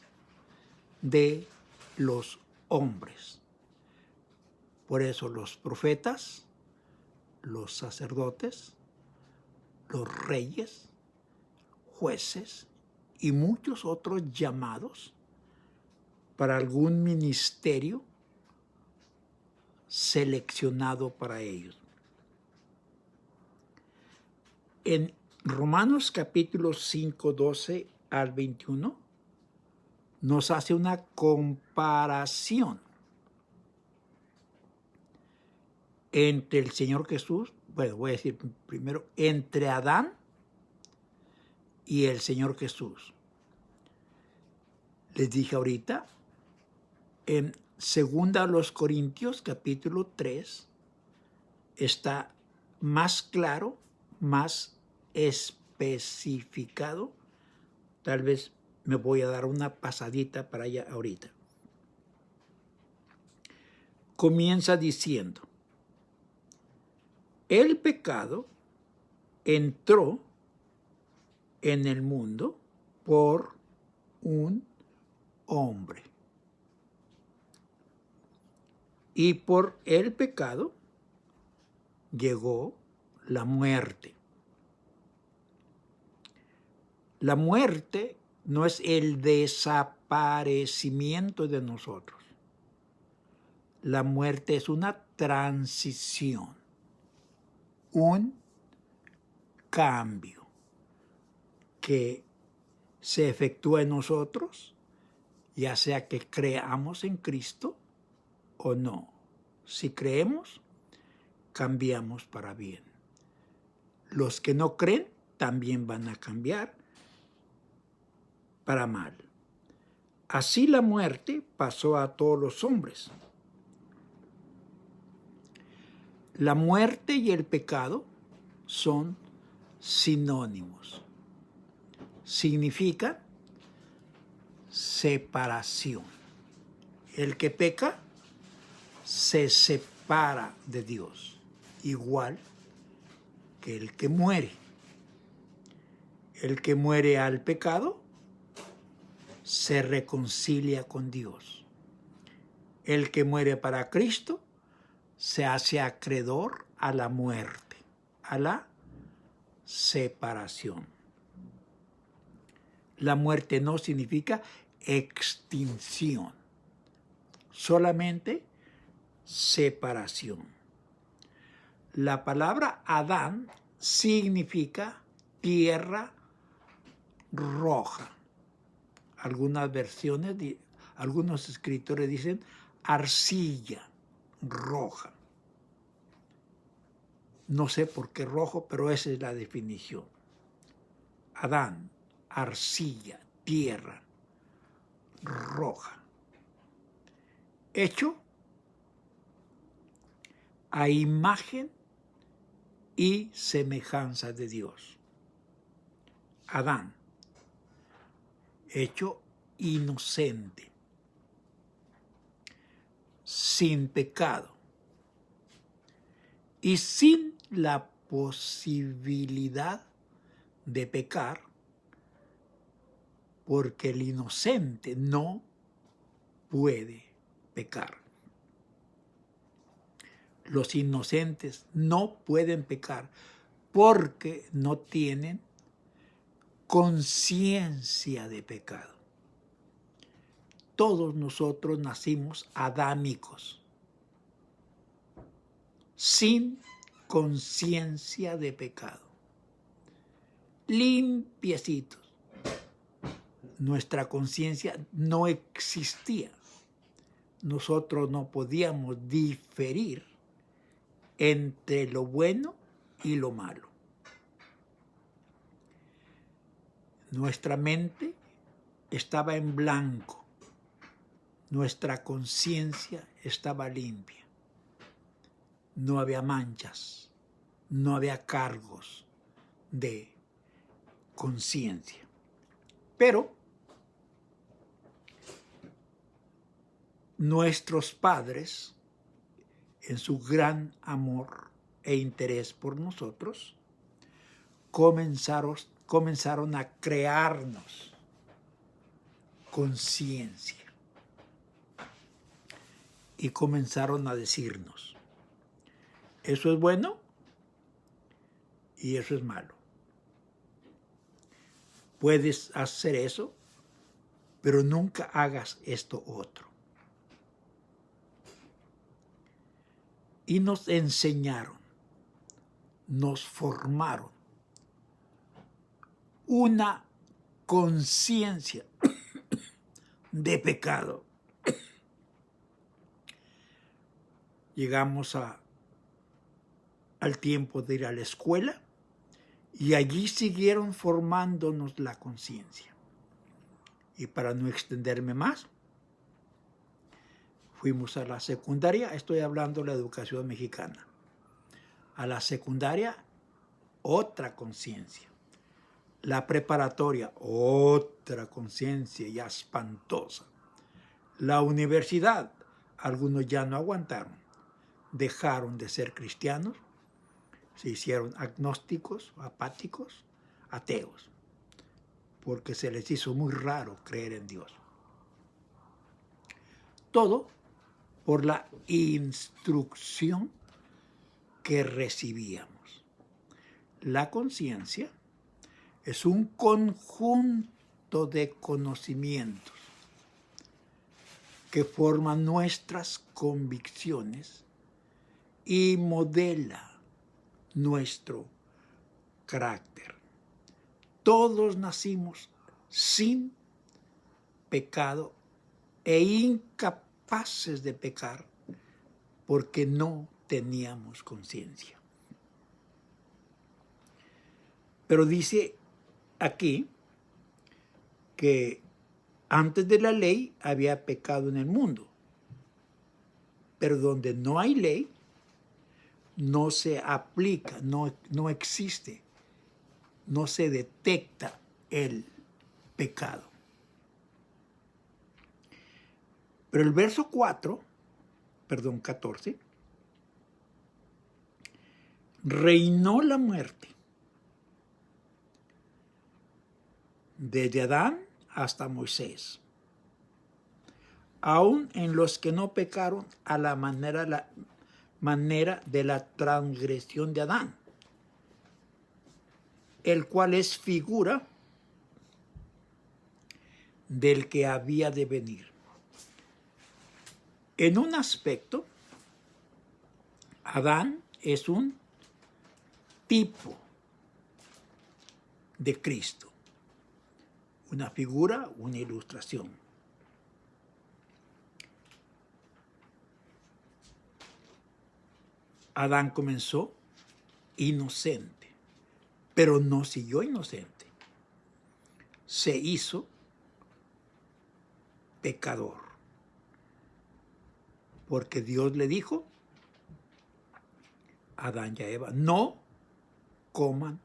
Speaker 1: de los hombres. Por eso los profetas, los sacerdotes, los reyes, jueces y muchos otros llamados para algún ministerio seleccionado para ellos. En Romanos capítulo 5, 12 al 21 nos hace una comparación entre el Señor Jesús, bueno, voy a decir primero, entre Adán y el Señor Jesús. Les dije ahorita, en 2 Corintios capítulo 3 está más claro, más especificado. Tal vez me voy a dar una pasadita para allá ahorita. Comienza diciendo, el pecado entró en el mundo por un hombre. Y por el pecado llegó la muerte. La muerte no es el desaparecimiento de nosotros. La muerte es una transición, un cambio que se efectúa en nosotros, ya sea que creamos en Cristo o no. Si creemos, cambiamos para bien. Los que no creen también van a cambiar para mal. Así la muerte pasó a todos los hombres. La muerte y el pecado son sinónimos. Significan separación. El que peca se separa de Dios, igual que el que muere. El que muere al pecado se reconcilia con Dios. El que muere para Cristo se hace acreedor a la muerte, a la separación. La muerte no significa extinción, solamente separación. La palabra Adán significa tierra roja. Algunas versiones, algunos escritores dicen arcilla roja. No sé por qué rojo, pero esa es la definición. Adán, arcilla, tierra roja. Hecho a imagen y semejanza de Dios. Adán, hecho inocente, sin pecado y sin la posibilidad de pecar, porque el inocente no puede pecar. Los inocentes no pueden pecar porque no tienen conciencia de pecado. Todos nosotros nacimos adámicos, sin conciencia de pecado, limpiecitos. Nuestra conciencia no existía. Nosotros no podíamos diferir entre lo bueno y lo malo. Nuestra mente estaba en blanco. Nuestra conciencia estaba limpia. No había manchas, no había cargos de conciencia. Pero nuestros padres, en su gran amor e interés por nosotros, comenzaron a crearnos conciencia y comenzaron a decirnos, eso es bueno y eso es malo. Puedes hacer eso, pero nunca hagas esto otro. Y nos enseñaron, nos formaron una conciencia de pecado. Llegamos al tiempo de ir a la escuela y allí siguieron formándonos la conciencia. Y para no extenderme más, fuimos a la secundaria, estoy hablando de la educación mexicana. A la secundaria, otra conciencia. La preparatoria, otra conciencia ya espantosa. La universidad, algunos ya no aguantaron. Dejaron de ser cristianos, se hicieron agnósticos, apáticos, ateos, porque se les hizo muy raro creer en Dios. Todo por la instrucción que recibíamos. La conciencia es un conjunto de conocimientos que forman nuestras convicciones y modela nuestro carácter. Todos nacimos sin pecado e incapaces de pecar porque no teníamos conciencia. Pero dice aquí que antes de la ley había pecado en el mundo, pero donde no hay ley, no se aplica, no existe, no se detecta el pecado. Pero el verso 14, reinó la muerte desde Adán hasta Moisés, aun en los que no pecaron a la manera de la transgresión de Adán, el cual es figura del que había de venir. En un aspecto, Adán es un tipo de Cristo, una figura, una ilustración. Adán comenzó inocente, pero no siguió inocente. Se hizo pecador, porque Dios le dijo a Adán y a Eva, no coman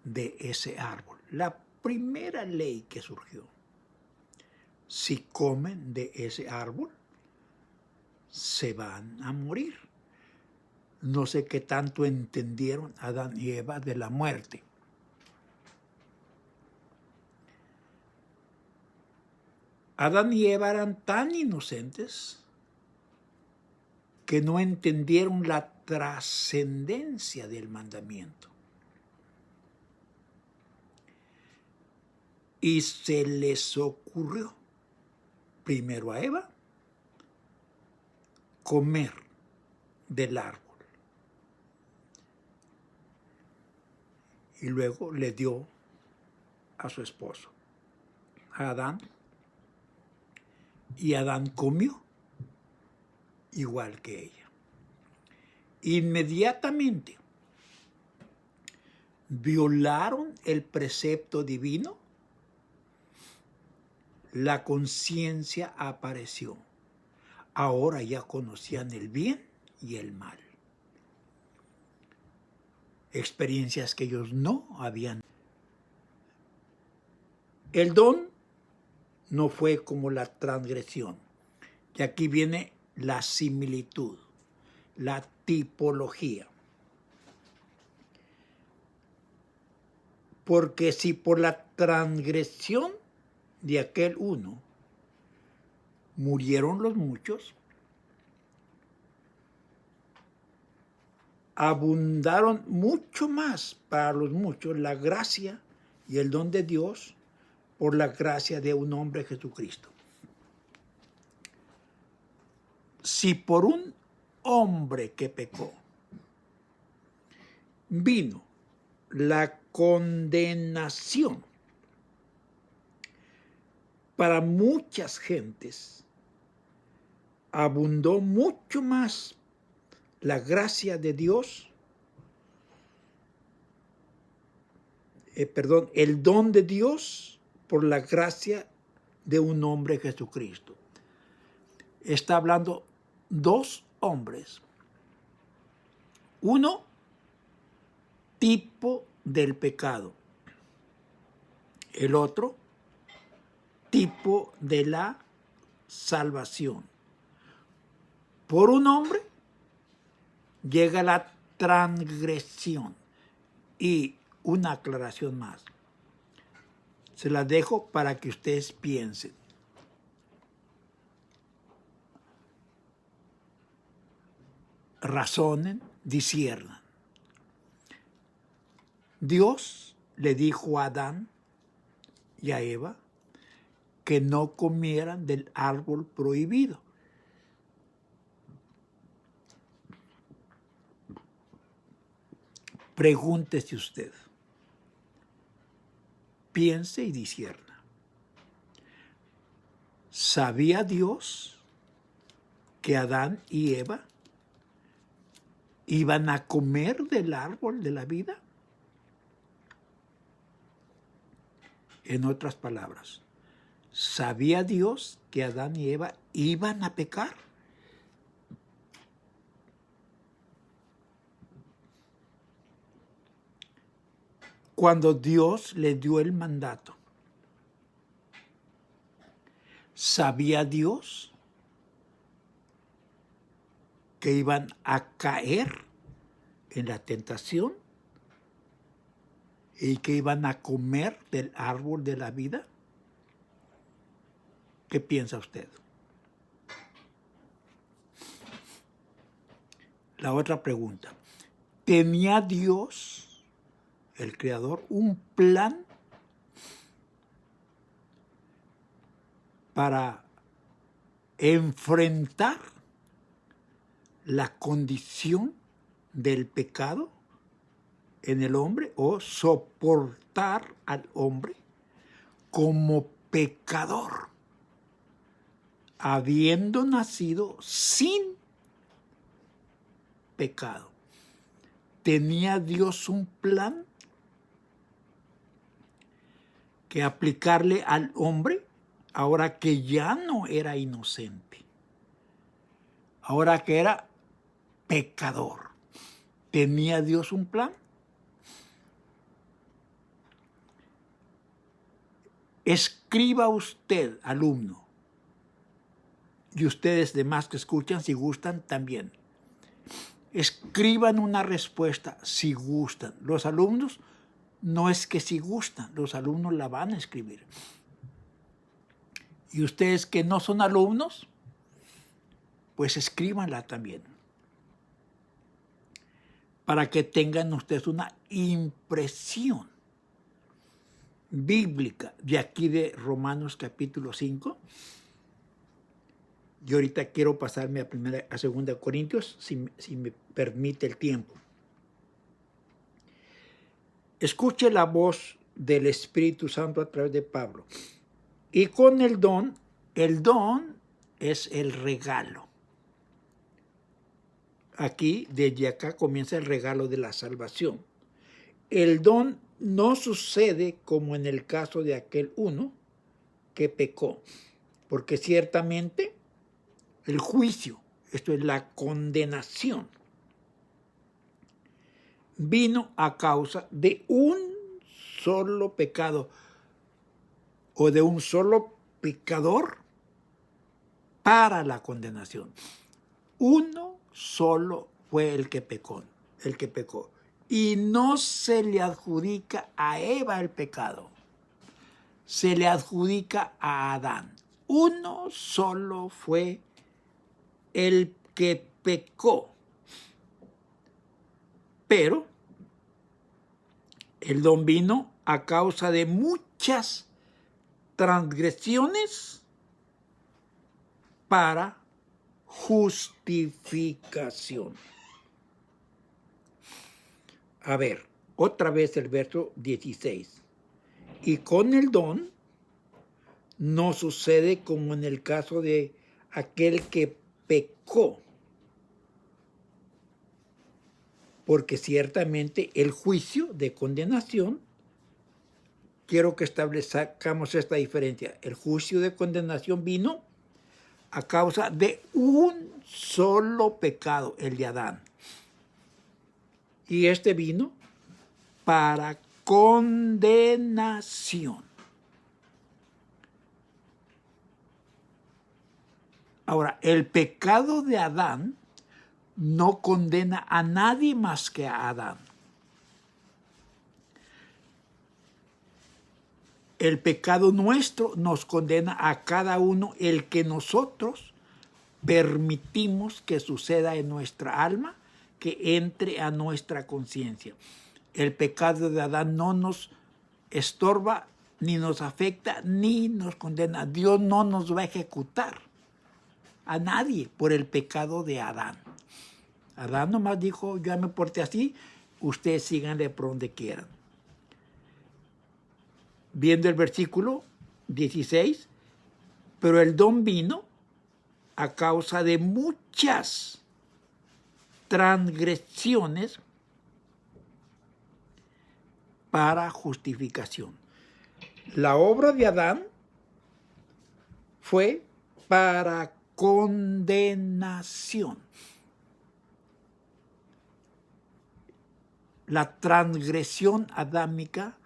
Speaker 1: de ese árbol. La primera ley que surgió. Si comen de ese árbol, se van a morir. No sé qué tanto entendieron Adán y Eva de la muerte. Adán y Eva eran tan inocentes que no entendieron la trascendencia del mandamiento. Y se les ocurrió, primero a Eva, comer del árbol. Y luego le dio a su esposo, a Adán. Y Adán comió igual que ella. Inmediatamente violaron el precepto divino. La conciencia apareció. Ahora ya conocían el bien y el mal. Experiencias que ellos no habían. El don no fue como la transgresión. Y aquí viene la similitud, la tipología. Porque si por la transgresión de aquel uno murieron los muchos, abundaron mucho más para los muchos la gracia y el don de Dios por la gracia de un hombre, Jesucristo. Si por un hombre que pecó vino la condenación para muchas gentes, abundó mucho más la gracia de Dios, el don de Dios por la gracia de un hombre, Jesucristo. Está hablando dos hombres. Uno, tipo del pecado. El otro, tipo de la salvación. Por un hombre llega la transgresión. Y una aclaración más. Se la dejo para que ustedes piensen. Razonen, disciernan. Dios le dijo a Adán y a Eva que no comieran del árbol prohibido. Pregúntese usted. Piense y discierna. ¿Sabía Dios que Adán y Eva iban a comer del árbol de la vida? En otras palabras, ¿sabía Dios que Adán y Eva iban a pecar? Cuando Dios les dio el mandato, ¿sabía Dios que iban a caer en la tentación y que iban a comer del árbol de la vida? ¿Qué piensa usted? La otra pregunta. ¿Tenía Dios, el Creador, un plan para enfrentar la condición del pecado en el hombre o soportar al hombre como pecador, habiendo nacido sin pecado. Tenía Dios un plan que aplicarle al hombre ahora que ya no era inocente, ahora que era pecador. ¿Tenía Dios un plan? Escriba usted, alumno, y ustedes demás que escuchan, si gustan, también. Escriban una respuesta si gustan. Los alumnos no es que si gustan, los alumnos la van a escribir. Y ustedes que no son alumnos, pues escríbanla también, para que tengan ustedes una impresión bíblica de aquí de Romanos capítulo 5. Yo ahorita quiero pasarme a 2 Corintios, si me permite el tiempo. Escuche la voz del Espíritu Santo a través de Pablo. Y con el don es el regalo. Aquí, desde acá, comienza el regalo de la salvación. El don no sucede como en el caso de aquel uno que pecó, porque ciertamente el juicio, esto es la condenación, vino a causa de un solo pecado o de un solo pecador para la condenación. Uno solo fue el que pecó. Y no se le adjudica a Eva el pecado, se le adjudica a Adán. Uno solo fue el que pecó. Pero el don vino a causa de muchas transgresiones para justificación. A ver, otra vez el verso 16. Y con el don no sucede como en el caso de aquel que pecó, porque ciertamente el juicio de condenación, quiero que establezcamos esta diferencia, el juicio de condenación vino a causa de un solo pecado, el de Adán. Y este vino para condenación. Ahora, el pecado de Adán no condena a nadie más que a Adán. El pecado nuestro nos condena a cada uno el que nosotros permitimos que suceda en nuestra alma, que entre a nuestra conciencia. El pecado de Adán no nos estorba, ni nos afecta, ni nos condena. Dios no nos va a ejecutar a nadie por el pecado de Adán. Adán nomás dijo, yo me porté así, ustedes síganle por donde quieran. Viendo el versículo 16, pero el don vino a causa de muchas transgresiones para justificación. La obra de Adán fue para condenación. La transgresión adámica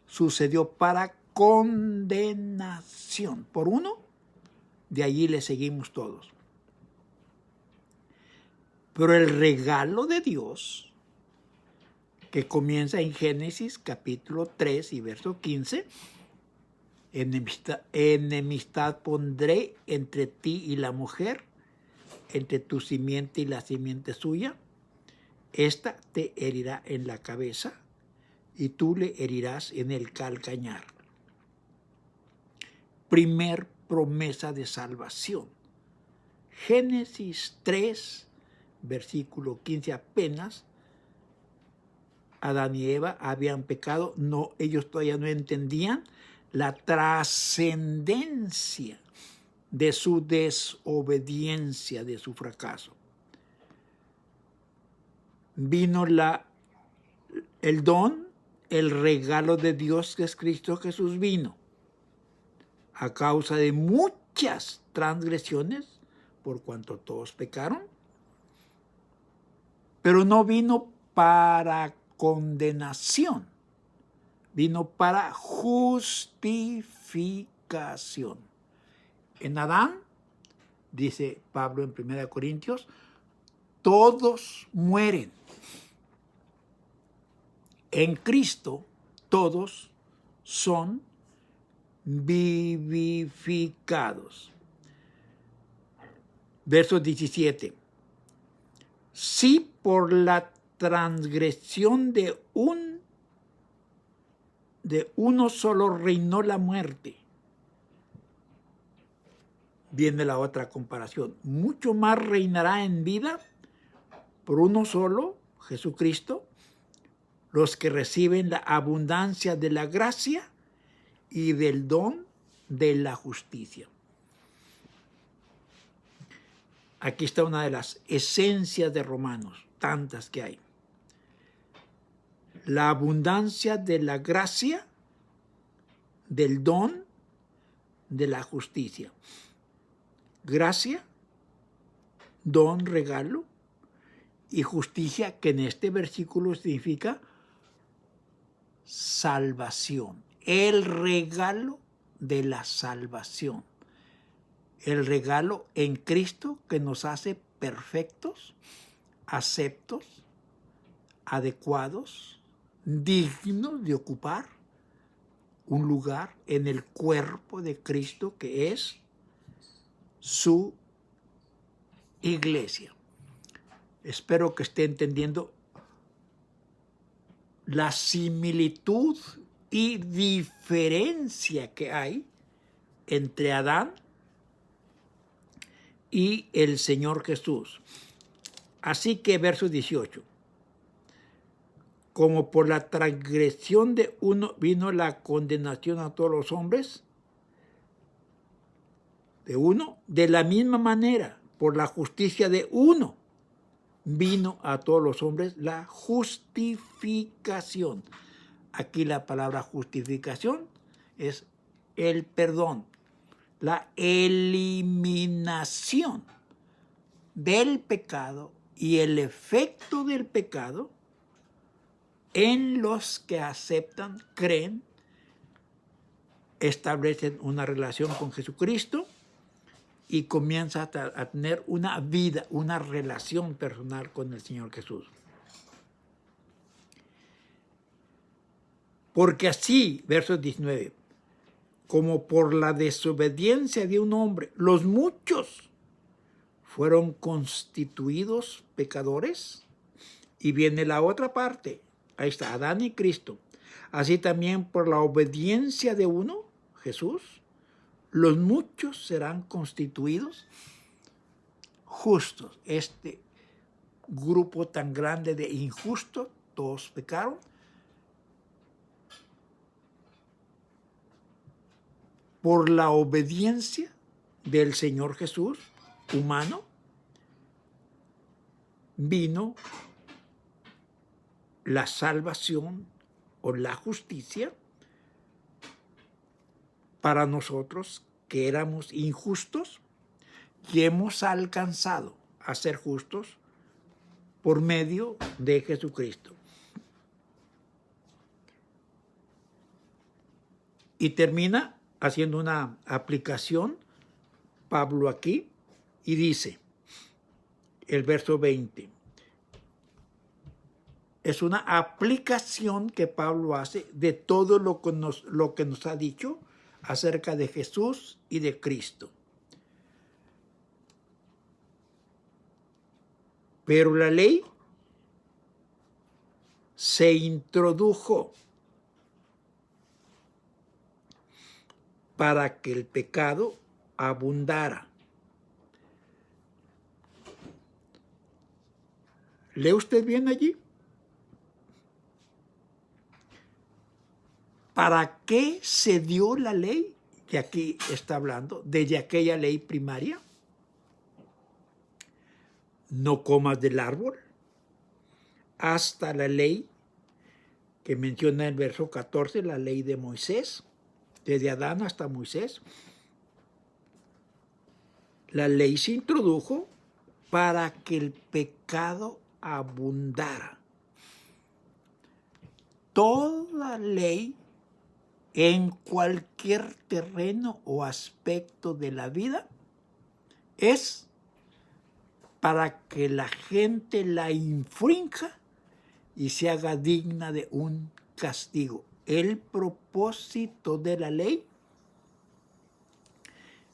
Speaker 1: sucedió para condenación. Por uno, de allí le seguimos todos. Pero el regalo de Dios, que comienza en Génesis capítulo 3 y verso 15, enemistad pondré entre ti y la mujer, entre tu simiente y la simiente suya. Esta te herirá en la cabeza y tú le herirás en el calcañar. Primer promesa de salvación. Génesis 3, versículo 15, apenas Adán y Eva habían pecado, no, ellos todavía no entendían la trascendencia de su desobediencia, de su fracaso. Vino el don, el regalo de Dios, que es Cristo Jesús, vino a causa de muchas transgresiones, por cuanto todos pecaron, pero no vino para condenación, vino para justificación. En Adán, dice Pablo en 1 Corintios, todos mueren. En Cristo, todos son vivificados. Verso 17. Si por la transgresión de uno solo reinó la muerte, viene la otra comparación, mucho más reinará en vida por uno solo, Jesucristo, los que reciben la abundancia de la gracia y del don de la justicia. Aquí está una de las esencias de Romanos, tantas que hay. La abundancia de la gracia, del don, de la justicia. Gracia, don, regalo, y justicia, que en este versículo significa salvación. El regalo de la salvación. El regalo en Cristo que nos hace perfectos, aceptos, adecuados, dignos de ocupar un lugar en el cuerpo de Cristo, que es su iglesia. Espero que esté entendiendo la similitud y diferencia que hay entre Adán y el Señor Jesús. Así que verso 18. Como por la transgresión de uno vino la condenación a todos los hombres, de la misma manera, por la justicia de uno, vino a todos los hombres la justificación. Aquí la palabra justificación es el perdón, la eliminación del pecado y el efecto del pecado en los que aceptan, creen, establecen una relación con Jesucristo y comienzan a tener una vida, una relación personal con el Señor Jesús. Porque así, verso 19, como por la desobediencia de un hombre, los muchos fueron constituidos pecadores, y viene la otra parte, ahí está, Adán y Cristo. Así también por la obediencia de uno, Jesús, los muchos serán constituidos justos. Este grupo tan grande de injustos, todos pecaron. Por la obediencia del Señor Jesús, humano, vino la salvación o la justicia para nosotros que éramos injustos y hemos alcanzado a ser justos por medio de Jesucristo. Y termina haciendo una aplicación, Pablo aquí, y dice, el verso 20, es una aplicación que Pablo hace de todo lo que nos ha dicho acerca de Jesús y de Cristo. Pero la ley se introdujo para que el pecado abundara. ¿Lee usted bien allí? ¿Para qué se dio la ley? Que aquí está hablando, desde aquella ley primaria. No comas del árbol, hasta la ley que menciona el verso 14, la ley de Moisés, desde Adán hasta Moisés. La ley se introdujo para que el pecado abundara. Toda ley en cualquier terreno o aspecto de la vida es para que la gente la infrinja y se haga digna de un castigo. El propósito de la ley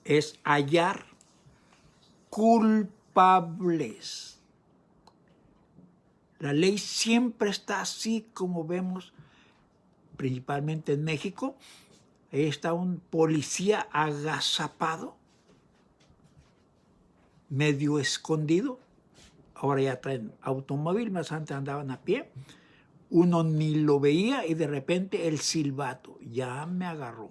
Speaker 1: es hallar culpables. La ley siempre está así como vemos, principalmente en México. Ahí está un policía agazapado, medio escondido. Ahora ya traen automóvil, más antes andaban a pie. Uno ni lo veía y de repente el silbato, ya me agarró.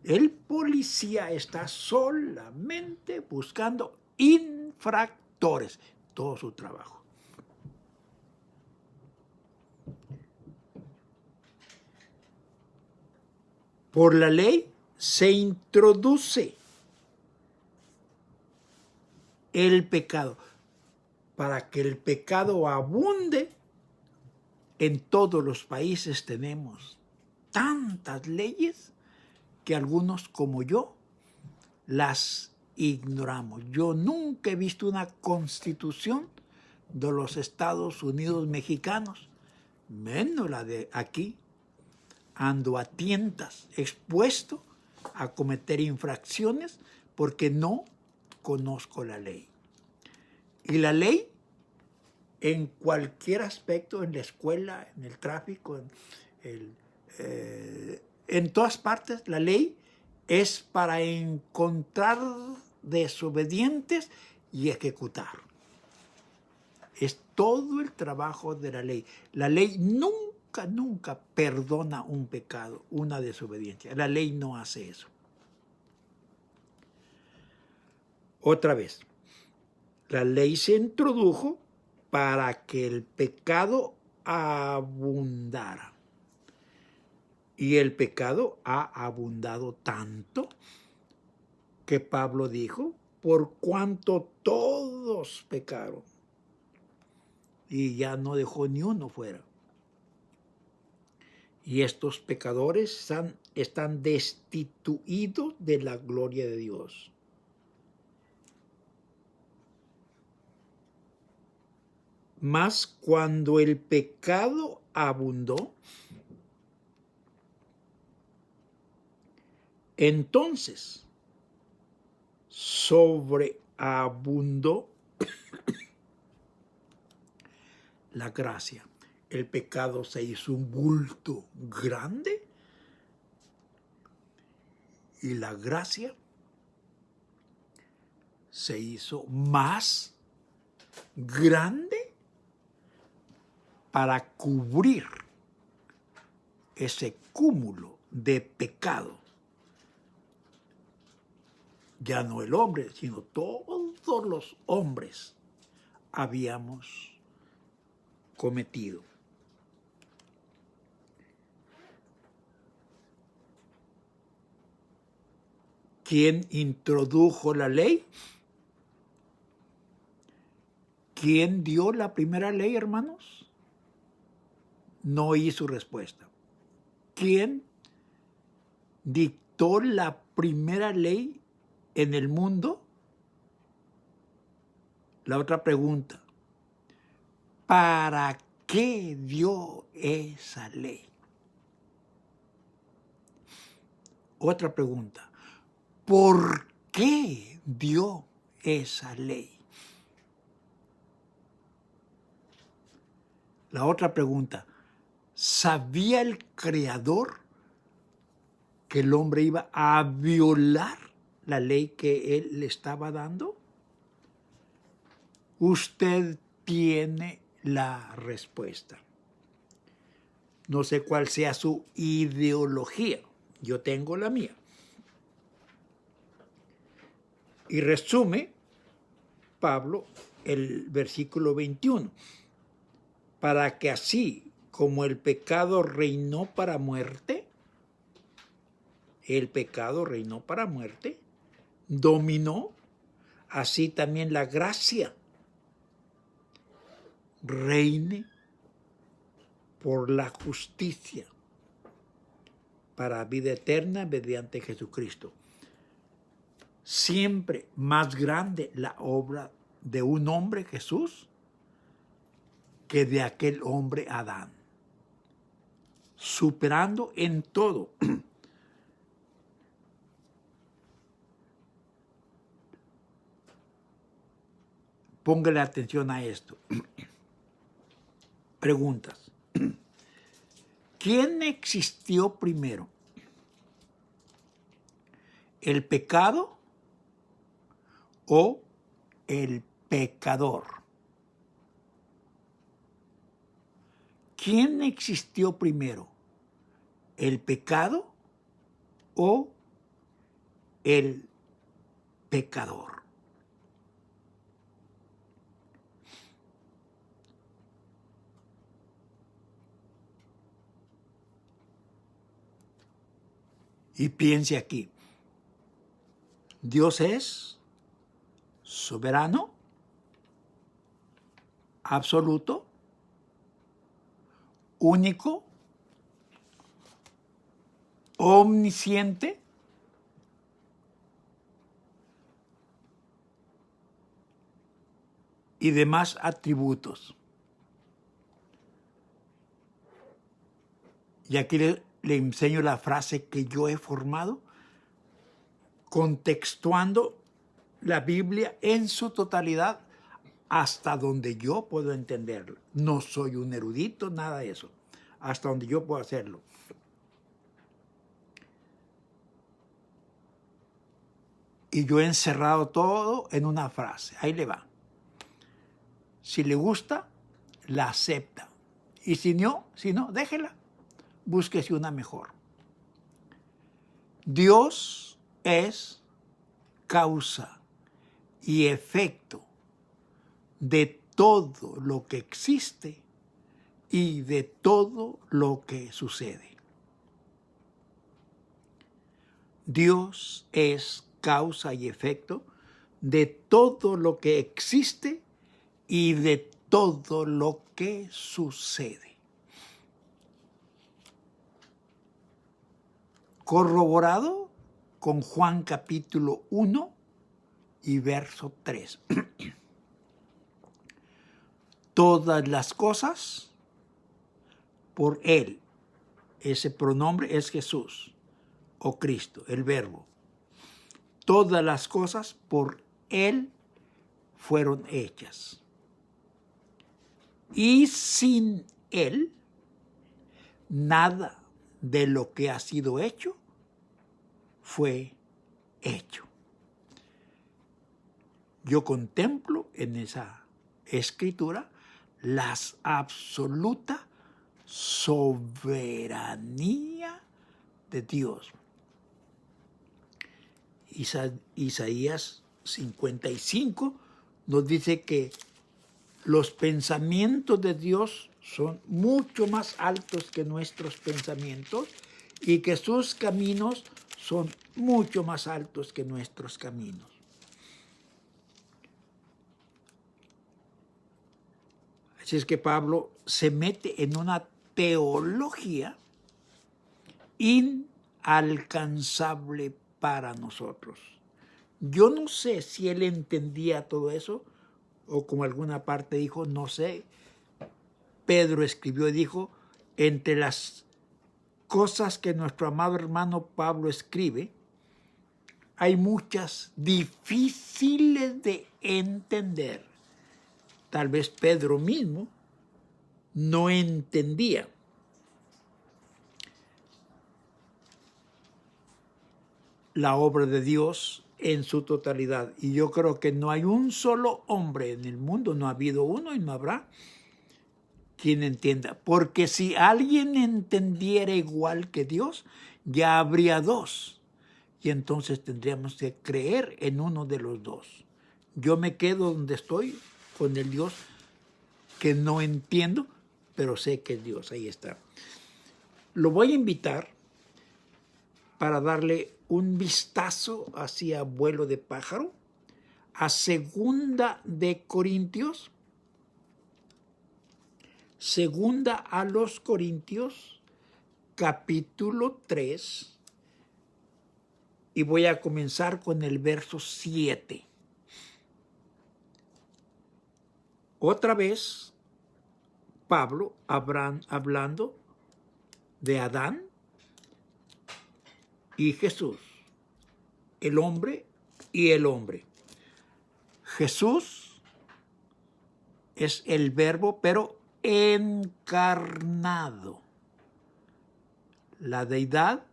Speaker 1: El policía está solamente buscando infractores, todo su trabajo. Por la ley se introduce el pecado para que el pecado abunde. En todos los países tenemos tantas leyes que algunos como yo las ignoramos. Yo nunca he visto una constitución de los Estados Unidos mexicanos, menos la de aquí. Ando a tientas, expuesto a cometer infracciones porque no conozco la ley. Y la ley, en cualquier aspecto, en la escuela, en el tráfico, en todas partes, la ley es para encontrar desobedientes y ejecutar. Es todo el trabajo de la ley. La ley nunca perdona un pecado, una desobediencia. La ley no hace eso. Otra vez, la ley se introdujo para que el pecado abundara. Y el pecado ha abundado tanto que Pablo dijo, por cuanto todos pecaron. Y ya no dejó ni uno fuera. Y estos pecadores están destituidos de la gloria de Dios. Mas cuando el pecado abundó, entonces sobreabundó la gracia. El pecado se hizo un bulto grande y la gracia se hizo más grande para cubrir ese cúmulo de pecado. Ya no el hombre, sino todos los hombres habíamos cometido. ¿Quién introdujo la ley? ¿Quién dio la primera ley, hermanos? No oí su respuesta. ¿Quién dictó la primera ley en el mundo? La otra pregunta, ¿para qué dio esa ley? Otra pregunta, ¿por qué dio esa ley? La otra pregunta, ¿sabía el Creador que el hombre iba a violar la ley que él le estaba dando? Usted tiene la respuesta. No sé cuál sea su ideología. Yo tengo la mía. Y resume Pablo el versículo 21. Para que así como el pecado reinó para muerte, dominó, así también la gracia reine por la justicia para vida eterna mediante Jesucristo. Siempre más grande la obra de un hombre, Jesús, que de aquel hombre, Adán, superando en todo. Póngale atención a esto. Preguntas. ¿Quién existió primero? ¿El pecado o el pecador? ¿Quién existió primero? ¿El pecado o el pecador? Y piense aquí. Dios es soberano, absoluto, único, omnisciente, y demás atributos. Y aquí le enseño la frase que yo he formado, contextuando la Biblia en su totalidad hasta donde yo puedo entenderlo. No soy un erudito, nada de eso. Hasta donde yo puedo hacerlo. Y yo he encerrado todo en una frase. Ahí le va. Si le gusta, la acepta. Y si no, déjela. Búsquese una mejor. Dios es causa y efecto de todo lo que existe y de todo lo que sucede. Dios es causa y efecto de todo lo que existe y de todo lo que sucede. Corroborado con Juan capítulo 1 y verso 3. Todas las cosas por Él. Ese pronombre es Jesús o Cristo, el Verbo. Todas las cosas por Él fueron hechas. Y sin Él, nada de lo que ha sido hecho fue hecho. Yo contemplo en esa escritura la absoluta soberanía de Dios. Isaías 55 nos dice que los pensamientos de Dios son mucho más altos que nuestros pensamientos y que sus caminos son mucho más altos que nuestros caminos. Así es que Pablo se mete en una teología inalcanzable para nosotros. Yo no sé si él entendía todo eso, o como alguna parte dijo, no sé. Pedro escribió y dijo, entre las cosas que nuestro amado hermano Pablo escribe, hay muchas difíciles de entender. Tal vez Pedro mismo no entendía. La obra de Dios en su totalidad. Y yo creo que no hay un solo hombre en el mundo, no ha habido uno y no habrá quien entienda. Porque si alguien entendiera igual que Dios, ya habría dos. Y entonces tendríamos que creer en uno de los dos. Yo me quedo donde estoy con el Dios que no entiendo, pero sé que es Dios. Ahí está. Lo voy a invitar para darle un vistazo hacia vuelo de pájaro a Segunda de Corintios. Segunda a los Corintios, capítulo 3, y voy a comenzar con el verso 7. Otra vez, Pablo hablando de Adán y Jesús, el hombre y el hombre. Jesús es el verbo, pero encarnado. La deidad,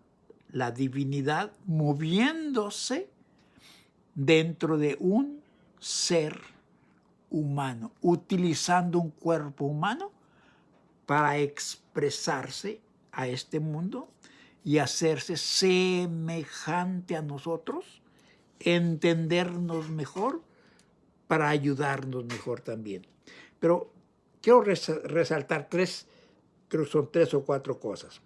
Speaker 1: la divinidad, moviéndose dentro de un ser humano, utilizando un cuerpo humano para expresarse a este mundo y hacerse semejante a nosotros, entendernos mejor, para ayudarnos mejor también. Pero quiero resaltar tres, creo que son 3 o 4 cosas.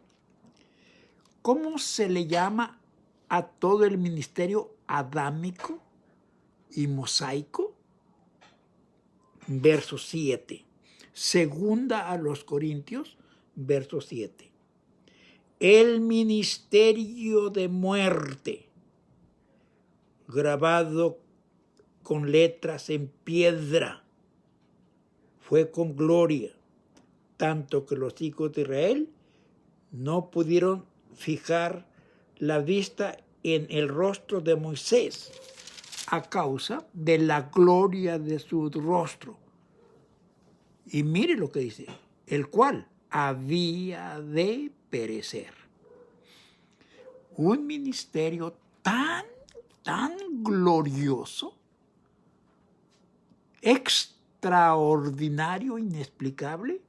Speaker 1: ¿Cómo se le llama a todo el ministerio adámico y mosaico? Verso 7. Segunda a los Corintios, verso 7. El ministerio de muerte, grabado con letras en piedra, fue con gloria, tanto que los hijos de Israel no pudieron fijar la vista en el rostro de Moisés a causa de la gloria de su rostro. Y mire lo que dice, el cual había de perecer. Un ministerio tan glorioso, extraordinario, inexplicable,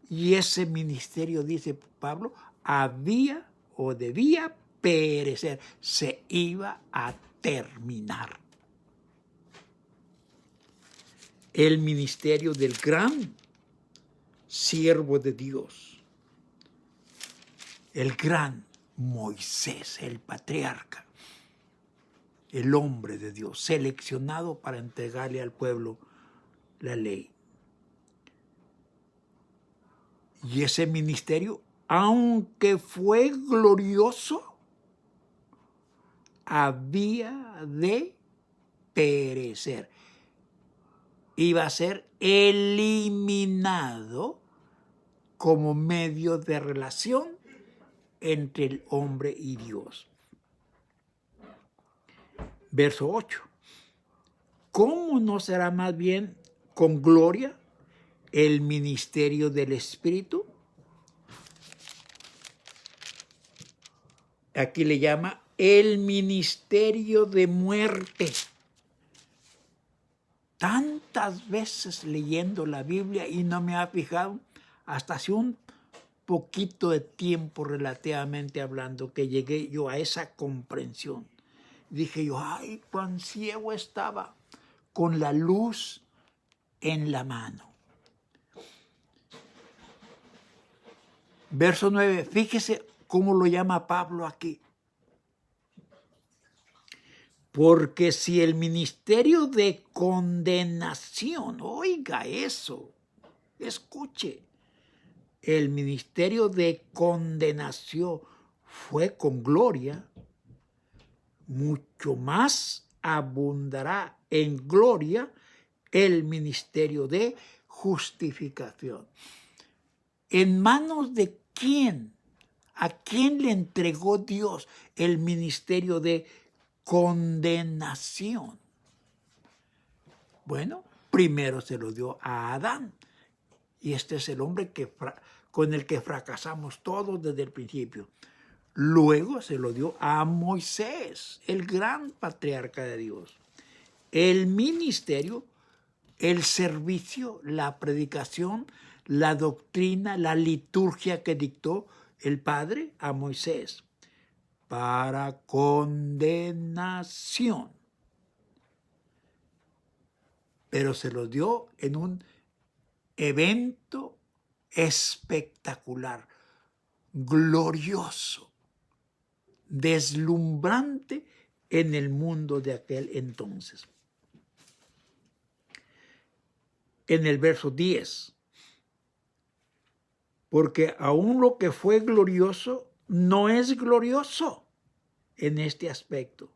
Speaker 1: y ese ministerio, dice Pablo, había o debía perecer, se iba a terminar. El ministerio del gran siervo de Dios, el gran Moisés, el patriarca, el hombre de Dios, seleccionado para entregarle al pueblo la ley. Y ese ministerio, aunque fue glorioso, había de perecer. Iba a ser eliminado como medio de relación entre el hombre y Dios. Verso 8. ¿Cómo no será más bien con gloria el ministerio del Espíritu? Aquí le llama el ministerio de muerte. Tantas veces leyendo la Biblia y no me ha fijado hasta hace un poquito de tiempo relativamente hablando que llegué yo a esa comprensión. Dije yo, ay, cuán ciego estaba con la luz en la mano. Verso 9, fíjese cómo lo llama Pablo aquí. Porque si el ministerio de condenación, oiga eso, escuche, el ministerio de condenación fue con gloria, mucho más abundará en gloria el ministerio de justificación. ¿En manos de quién? ¿A quién le entregó Dios el ministerio de condenación? Bueno, primero se lo dio a Adán. Y este es el hombre con el que fracasamos todos desde el principio. Luego se lo dio a Moisés, el gran patriarca de Dios. El ministerio, el servicio, la predicación, la doctrina, la liturgia que dictó el Padre a Moisés para condenación. Pero se lo dio en un evento espectacular, glorioso, deslumbrante en el mundo de aquel entonces. En el verso 10, porque aún lo que fue glorioso no es glorioso en este aspecto,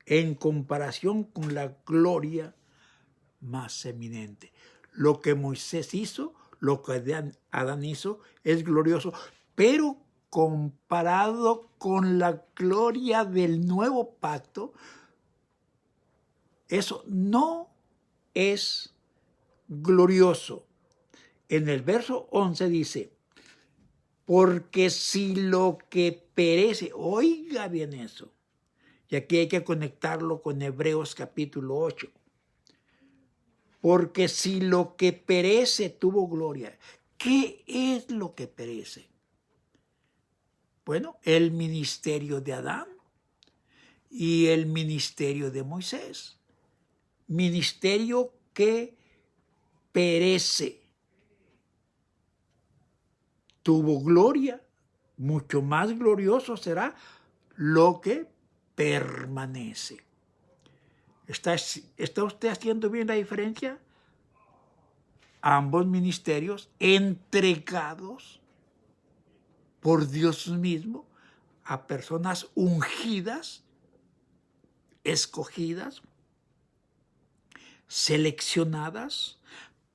Speaker 1: en comparación con la gloria más eminente. Lo que Moisés hizo, lo que Adán hizo, es glorioso, pero comparado con la gloria del nuevo pacto, eso no es glorioso. En el verso 11 dice, porque si lo que perece, oiga bien eso, y aquí hay que conectarlo con Hebreos capítulo 8, porque si lo que perece tuvo gloria, ¿qué es lo que perece? Bueno, el ministerio de Adán y el ministerio de Moisés. Ministerio que perece. Tuvo gloria, mucho más glorioso será lo que permanece. ¿Está usted haciendo bien la diferencia? Ambos ministerios entregados por Dios mismo a personas ungidas, escogidas, seleccionadas,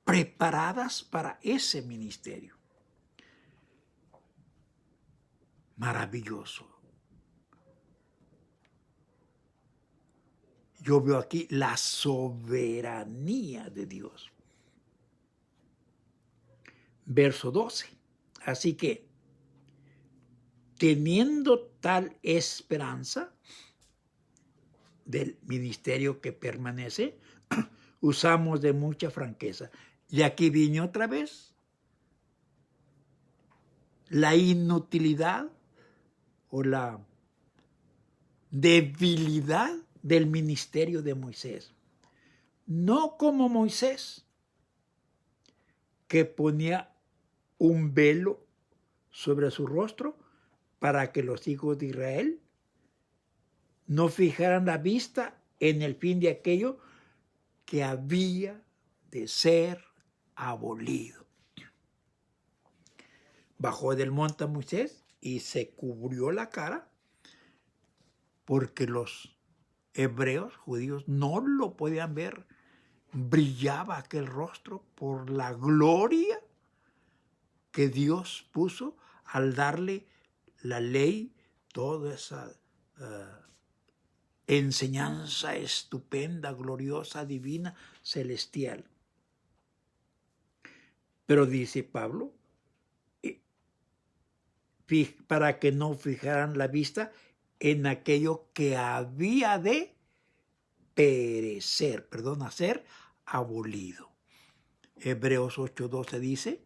Speaker 1: preparadas para ese ministerio. Maravilloso. Yo veo aquí la soberanía de Dios. Verso 12. Así que, teniendo tal esperanza del ministerio que permanece, usamos de mucha franqueza. Y aquí viene otra vez la inutilidad o la debilidad del ministerio de Moisés. No como Moisés, que ponía un velo sobre su rostro para que los hijos de Israel no fijaran la vista en el fin de aquello que había de ser abolido. Bajó del monte Moisés y se cubrió la cara porque los hebreos, judíos, no lo podían ver. Brillaba aquel rostro por la gloria que Dios puso al darle la ley, toda esa enseñanza estupenda, gloriosa, divina, celestial. Pero dice Pablo, para que no fijaran la vista en aquello que había de perecer, ser abolido. Hebreos 8:12 dice,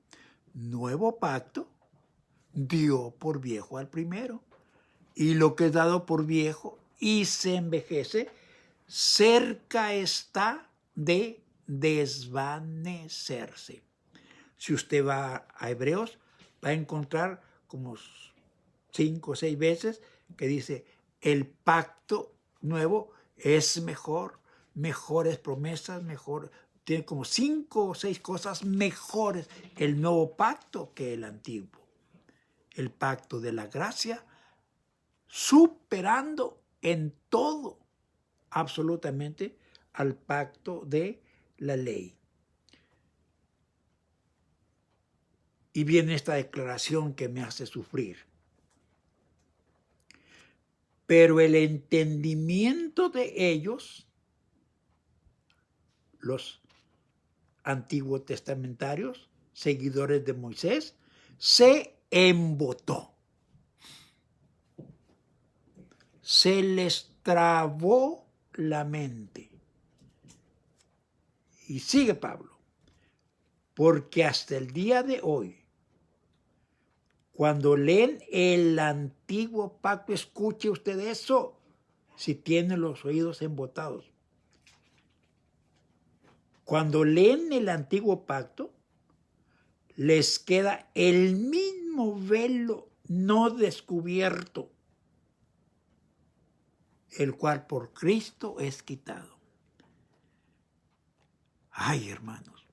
Speaker 1: nuevo pacto dio por viejo al primero, y lo que es dado por viejo y se envejece, cerca está de desvanecerse. Si usted va a Hebreos, va a encontrar como 5 o 6 veces que dice, el pacto nuevo es mejor, mejores promesas, mejor, tiene como 5 o 6 cosas mejores el nuevo pacto que el antiguo. El pacto de la gracia, superando en todo, absolutamente, al pacto de la ley. Y viene esta declaración que me hace sufrir. Pero el entendimiento de ellos, los antiguos testamentarios, seguidores de Moisés, se embotó. se les trabó la mente. Y sigue Pablo, porque hasta el día de hoy, cuando leen el antiguo pacto, escuche usted eso, si tiene los oídos embotados. Cuando leen el antiguo pacto, les queda el mismo velo no descubierto, el cual por Cristo es quitado. Ay, hermanos,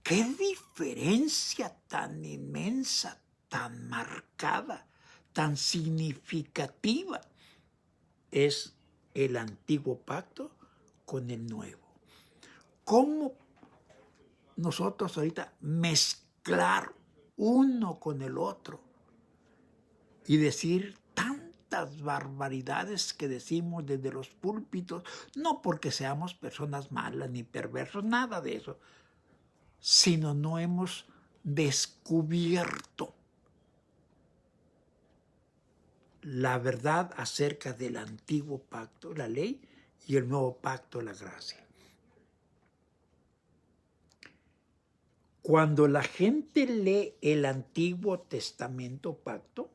Speaker 1: qué diferencia tan inmensa, tan marcada, tan significativa es el antiguo pacto con el nuevo. ¿Cómo nosotros ahorita mezclar uno con el otro y decir tantas barbaridades que decimos desde los púlpitos, no porque seamos personas malas ni perversos, nada de eso, sino no hemos descubierto la verdad acerca del antiguo pacto, la ley, y el nuevo pacto, la gracia. Cuando la gente lee el Antiguo Testamento pacto,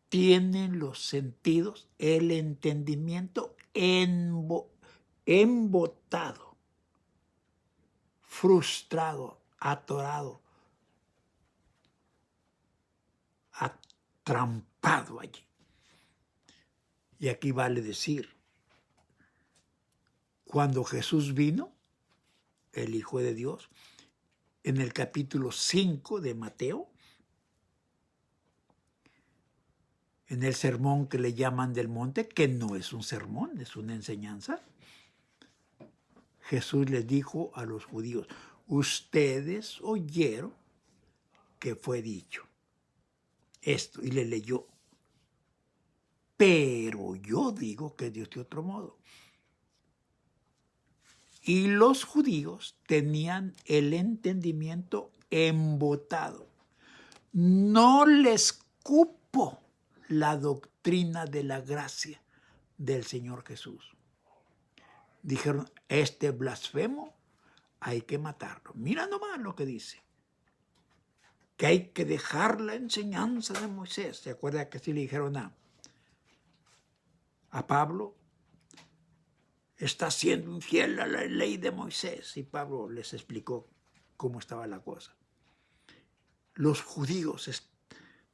Speaker 1: tienen los sentidos, el entendimiento embotado, frustrado, atorado, atrampado allí. Y aquí vale decir, cuando Jesús vino, el Hijo de Dios, en el capítulo 5 de Mateo, en el sermón que le llaman del monte, que no es un sermón, es una enseñanza, Jesús les dijo a los judíos, ustedes oyeron que fue dicho esto, y le leyó, pero yo digo que Dios de otro modo. Y los judíos tenían el entendimiento embotado. No les cupo la doctrina de la gracia del Señor Jesús. Dijeron, este blasfemo hay que matarlo. Mira nomás lo que dice. Que hay que dejar la enseñanza de Moisés. ¿Se acuerda que sí le dijeron a Pablo? Está siendo infiel a la ley de Moisés. Y Pablo les explicó cómo estaba la cosa. Los judíos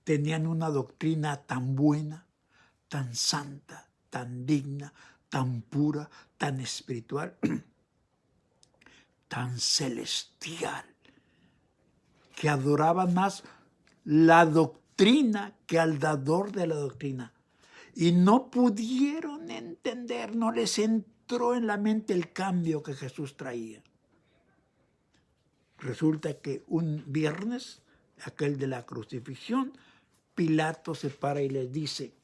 Speaker 1: tenían una doctrina tan buena, tan santa, tan digna, tan pura, tan espiritual, tan celestial, que adoraban más la doctrina que al dador de la doctrina. Y no pudieron entender, no les entró en la mente el cambio que Jesús traía. Resulta que un viernes, aquel de la crucifixión, Pilato se para y les dice,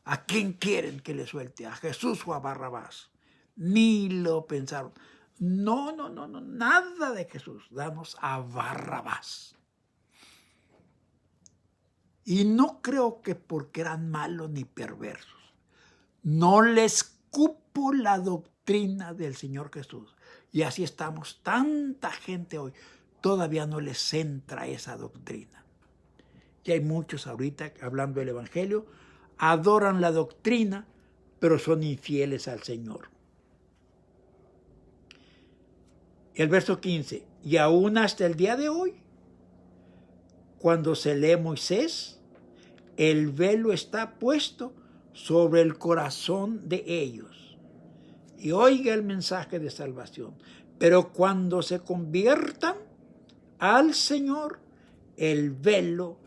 Speaker 1: ¿a quién quieren que le suelte? ¿A Jesús o a Barrabás? Ni lo pensaron. No, nada de Jesús. Danos a Barrabás. Y no creo que porque eran malos ni perversos. No les cupo la doctrina del Señor Jesús. Y así estamos, tanta gente hoy, todavía no les entra esa doctrina. Y hay muchos ahorita, hablando del Evangelio, adoran la doctrina, pero son infieles al Señor. El verso 15, y aún hasta el día de hoy, cuando se lee Moisés, el velo está puesto sobre el corazón de ellos. Y oiga el mensaje de salvación. Pero cuando se conviertan al Señor, el velo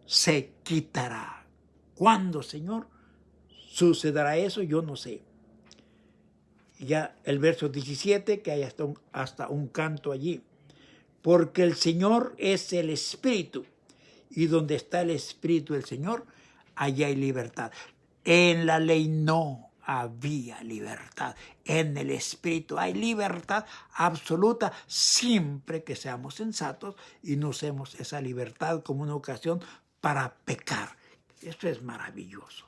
Speaker 1: se quitará. ¿Cuándo, Señor, sucederá eso? Yo no sé. Ya el verso 17, que hay hasta un canto allí. Porque el Señor es el Espíritu, y donde está el Espíritu del Señor, allá hay libertad. En la ley no había libertad. En el Espíritu hay libertad absoluta siempre que seamos sensatos y no usemos esa libertad como una ocasión para pecar. Esto es maravilloso.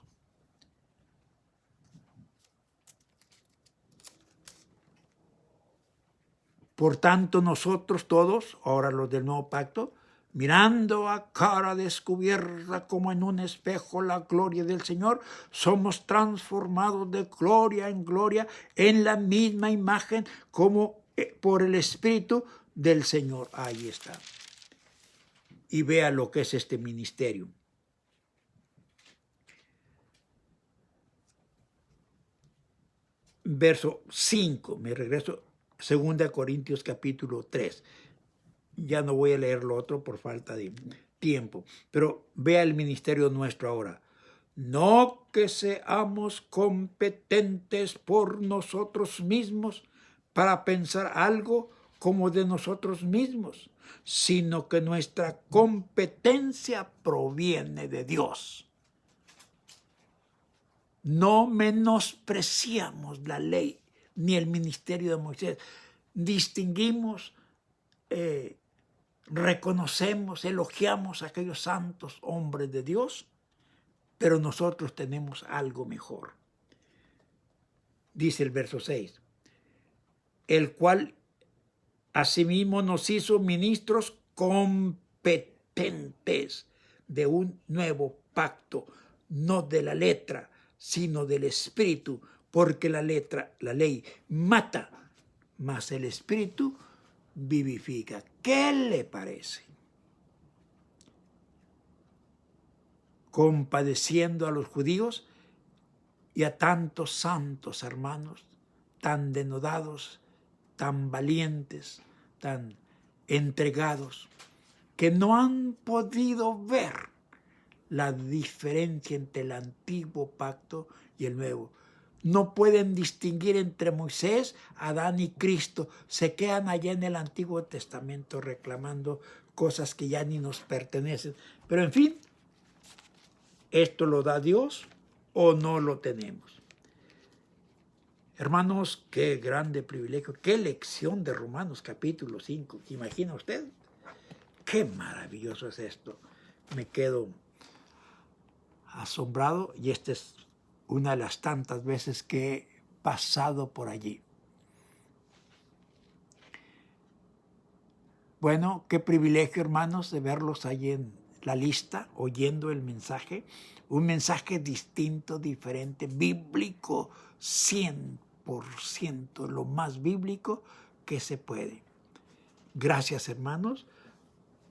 Speaker 1: Por tanto, nosotros todos, ahora los del nuevo pacto, mirando a cara descubierta como en un espejo la gloria del Señor, somos transformados de gloria en gloria en la misma imagen como por el Espíritu del Señor. Ahí está. Y vea lo que es este ministerio. Verso 5, me regreso, 2 Corintios capítulo 3. Ya no voy a leer lo otro por falta de tiempo, pero vea el ministerio nuestro ahora. No que seamos competentes por nosotros mismos para pensar algo como de nosotros mismos, sino que nuestra competencia proviene de Dios. No menospreciamos la ley ni el ministerio de Moisés. Distinguimos, reconocemos, elogiamos a aquellos santos hombres de Dios, pero nosotros tenemos algo mejor. Dice el verso 6, el cual asimismo nos hizo ministros competentes de un nuevo pacto, no de la letra, sino del Espíritu, porque la ley mata, mas el Espíritu vivifica. ¿Qué le parece? Compadeciendo a los judíos y a tantos santos hermanos, tan denodados, tan valientes, tan entregados, que no han podido ver la diferencia entre el antiguo pacto y el nuevo. No pueden distinguir entre Moisés, Adán y Cristo. Se quedan allá en el Antiguo Testamento reclamando cosas que ya ni nos pertenecen. Pero en fin, ¿esto lo da Dios o no lo tenemos? Hermanos, qué grande privilegio, qué lección de Romanos capítulo 5. ¿Imagina usted? Qué maravilloso es esto. Me quedo asombrado y esta es una de las tantas veces que he pasado por allí. Bueno, qué privilegio, hermanos, de verlos allí en la lista, oyendo el mensaje. Un mensaje distinto, diferente, bíblico, 100%, lo más bíblico que se puede. Gracias, hermanos,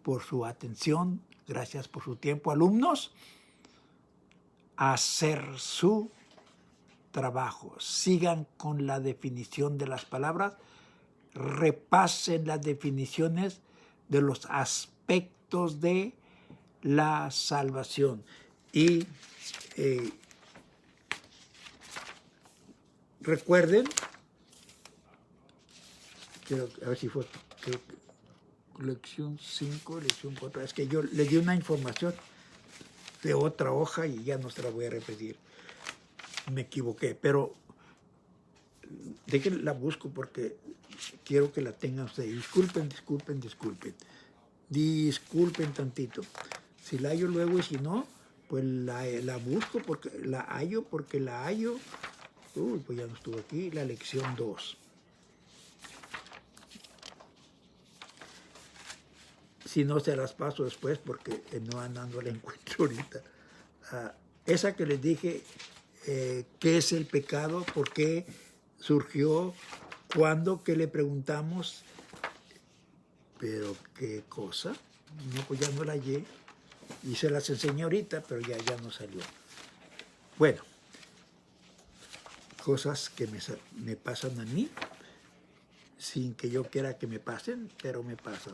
Speaker 1: por su atención. Gracias por su tiempo, alumnos. Hacer su trabajo. Sigan con la definición de las palabras. Repasen las definiciones de los aspectos de la salvación. Y recuerden, quiero a ver si fue lección 5, lección 4. Es que yo le di una información de otra hoja y ya no se la voy a repetir. Me equivoqué, pero déjenla busco porque quiero que la tengan ustedes. Disculpen tantito. Si la hallo luego y si no, pues la busco porque la hallo. Pues ya no estuvo aquí. La lección 2. Si no, se las paso después porque no la encuentro ahorita. Esa que les dije, ¿qué es el pecado? ¿Por qué surgió? ¿Cuándo? ¿Qué le preguntamos? ¿Pero qué cosa? No, pues ya no la hallé. Y se las enseñé ahorita, pero ya no salió. Bueno, cosas que me pasan a mí, sin que yo quiera que me pasen, pero me pasan.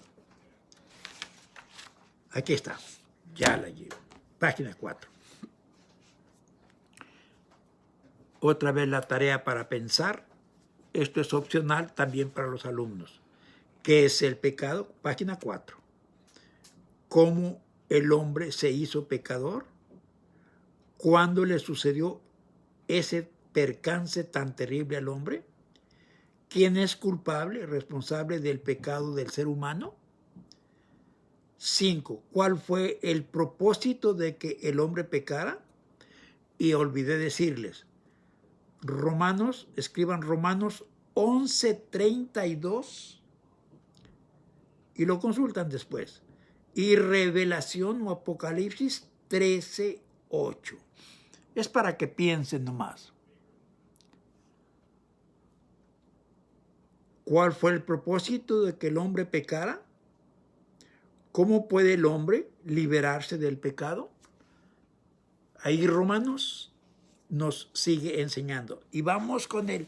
Speaker 1: Aquí está, ya la llevo. Página 4. Otra vez la tarea para pensar. Esto es opcional también para los alumnos. ¿Qué es el pecado? Página 4. ¿Cómo el hombre se hizo pecador? ¿Cuándo le sucedió ese percance tan terrible al hombre? ¿Quién es culpable, responsable del pecado del ser humano? 5. ¿Cuál fue el propósito de que el hombre pecara? Y olvidé decirles, escriban Romanos 11:32 y lo consultan después. Y Revelación o Apocalipsis 13:8. Es para que piensen nomás. ¿Cuál fue el propósito de que el hombre pecara? ¿Cómo puede el hombre liberarse del pecado? Ahí Romanos nos sigue enseñando. Y vamos con el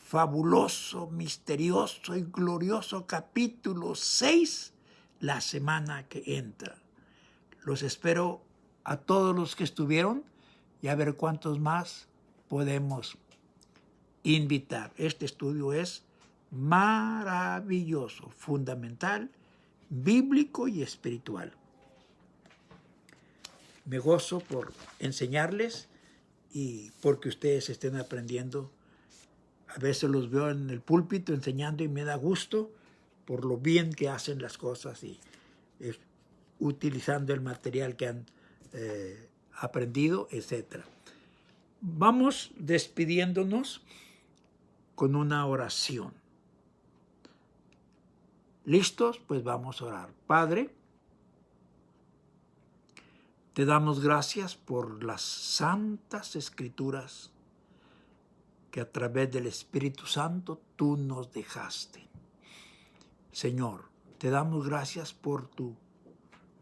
Speaker 1: fabuloso, misterioso y glorioso capítulo 6 la semana que entra. Los espero a todos los que estuvieron y a ver cuántos más podemos invitar. Este estudio es maravilloso, fundamental, bíblico y espiritual. Me gozo por enseñarles y porque ustedes estén aprendiendo. A veces los veo en el púlpito enseñando y me da gusto por lo bien que hacen las cosas y utilizando el material que han aprendido, etc. Vamos despidiéndonos con una oración. ¿Listos? Pues vamos a orar. Padre, te damos gracias por las santas escrituras que a través del Espíritu Santo tú nos dejaste. Señor, te damos gracias por tu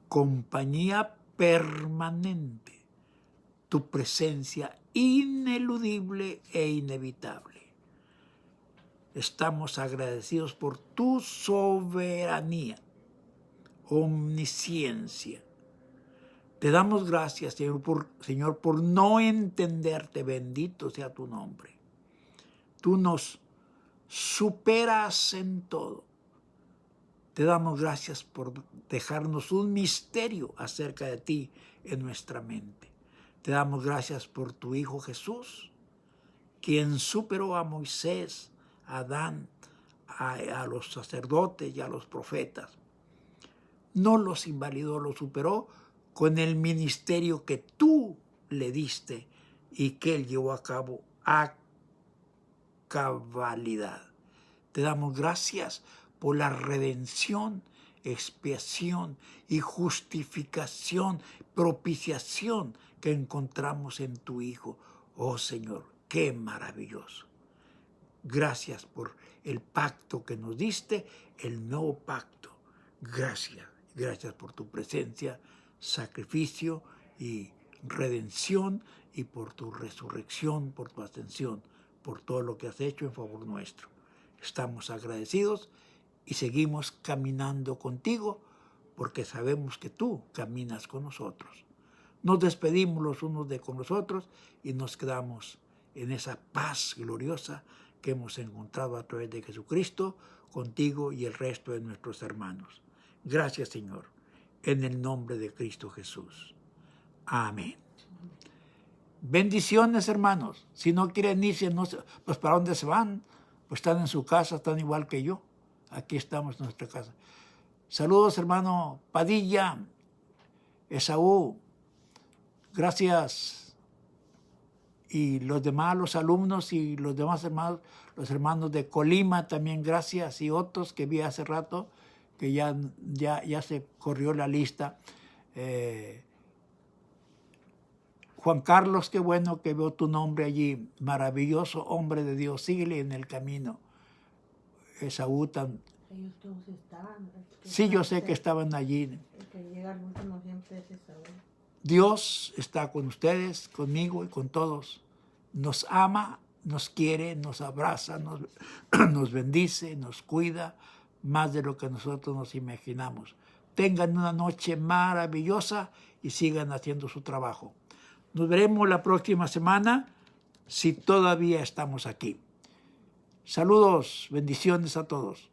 Speaker 1: compañía permanente, tu presencia ineludible e inevitable. Estamos agradecidos por tu soberanía, omnisciencia. Te damos gracias, Señor, por no entenderte. Bendito sea tu nombre. Tú nos superas en todo. Te damos gracias por dejarnos un misterio acerca de ti en nuestra mente. Te damos gracias por tu Hijo Jesús, quien superó a Moisés, a Adán, a los sacerdotes y a los profetas. No los invalidó, los superó con el ministerio que tú le diste y que él llevó a cabo a cabalidad. Te damos gracias por la redención, expiación y justificación, propiciación que encontramos en tu Hijo. Oh Señor, qué maravilloso. Gracias por el pacto que nos diste, el nuevo pacto. Gracias, gracias por tu presencia, sacrificio y redención y por tu resurrección, por tu ascensión, por todo lo que has hecho en favor nuestro. Estamos agradecidos y seguimos caminando contigo porque sabemos que tú caminas con nosotros. Nos despedimos los unos con los otros y nos quedamos en esa paz gloriosa que hemos encontrado a través de Jesucristo, contigo y el resto de nuestros hermanos. Gracias, Señor, en el nombre de Cristo Jesús. Amén. Bendiciones, hermanos. Si no quieren irse, pues ¿para dónde se van? Pues están en su casa, están igual que yo. Aquí estamos en nuestra casa. Saludos, hermano Padilla, Esaú. Gracias. Y los demás, los alumnos y los demás hermanos, los hermanos de Colima también, gracias. Y otros que vi hace rato, que ya se corrió la lista. Juan Carlos, qué bueno que veo tu nombre allí. Maravilloso hombre de Dios, síguele en el camino. Esaú tan...
Speaker 2: Ellos todos estaban.
Speaker 1: Sí, yo sé que estaban allí.
Speaker 2: El que llega al último siempre es Esaú.
Speaker 1: Dios está con ustedes, conmigo y con todos. Nos ama, nos quiere, nos abraza, nos bendice, nos cuida, más de lo que nosotros nos imaginamos. Tengan una noche maravillosa y sigan haciendo su trabajo. Nos veremos la próxima semana si todavía estamos aquí. Saludos, bendiciones a todos.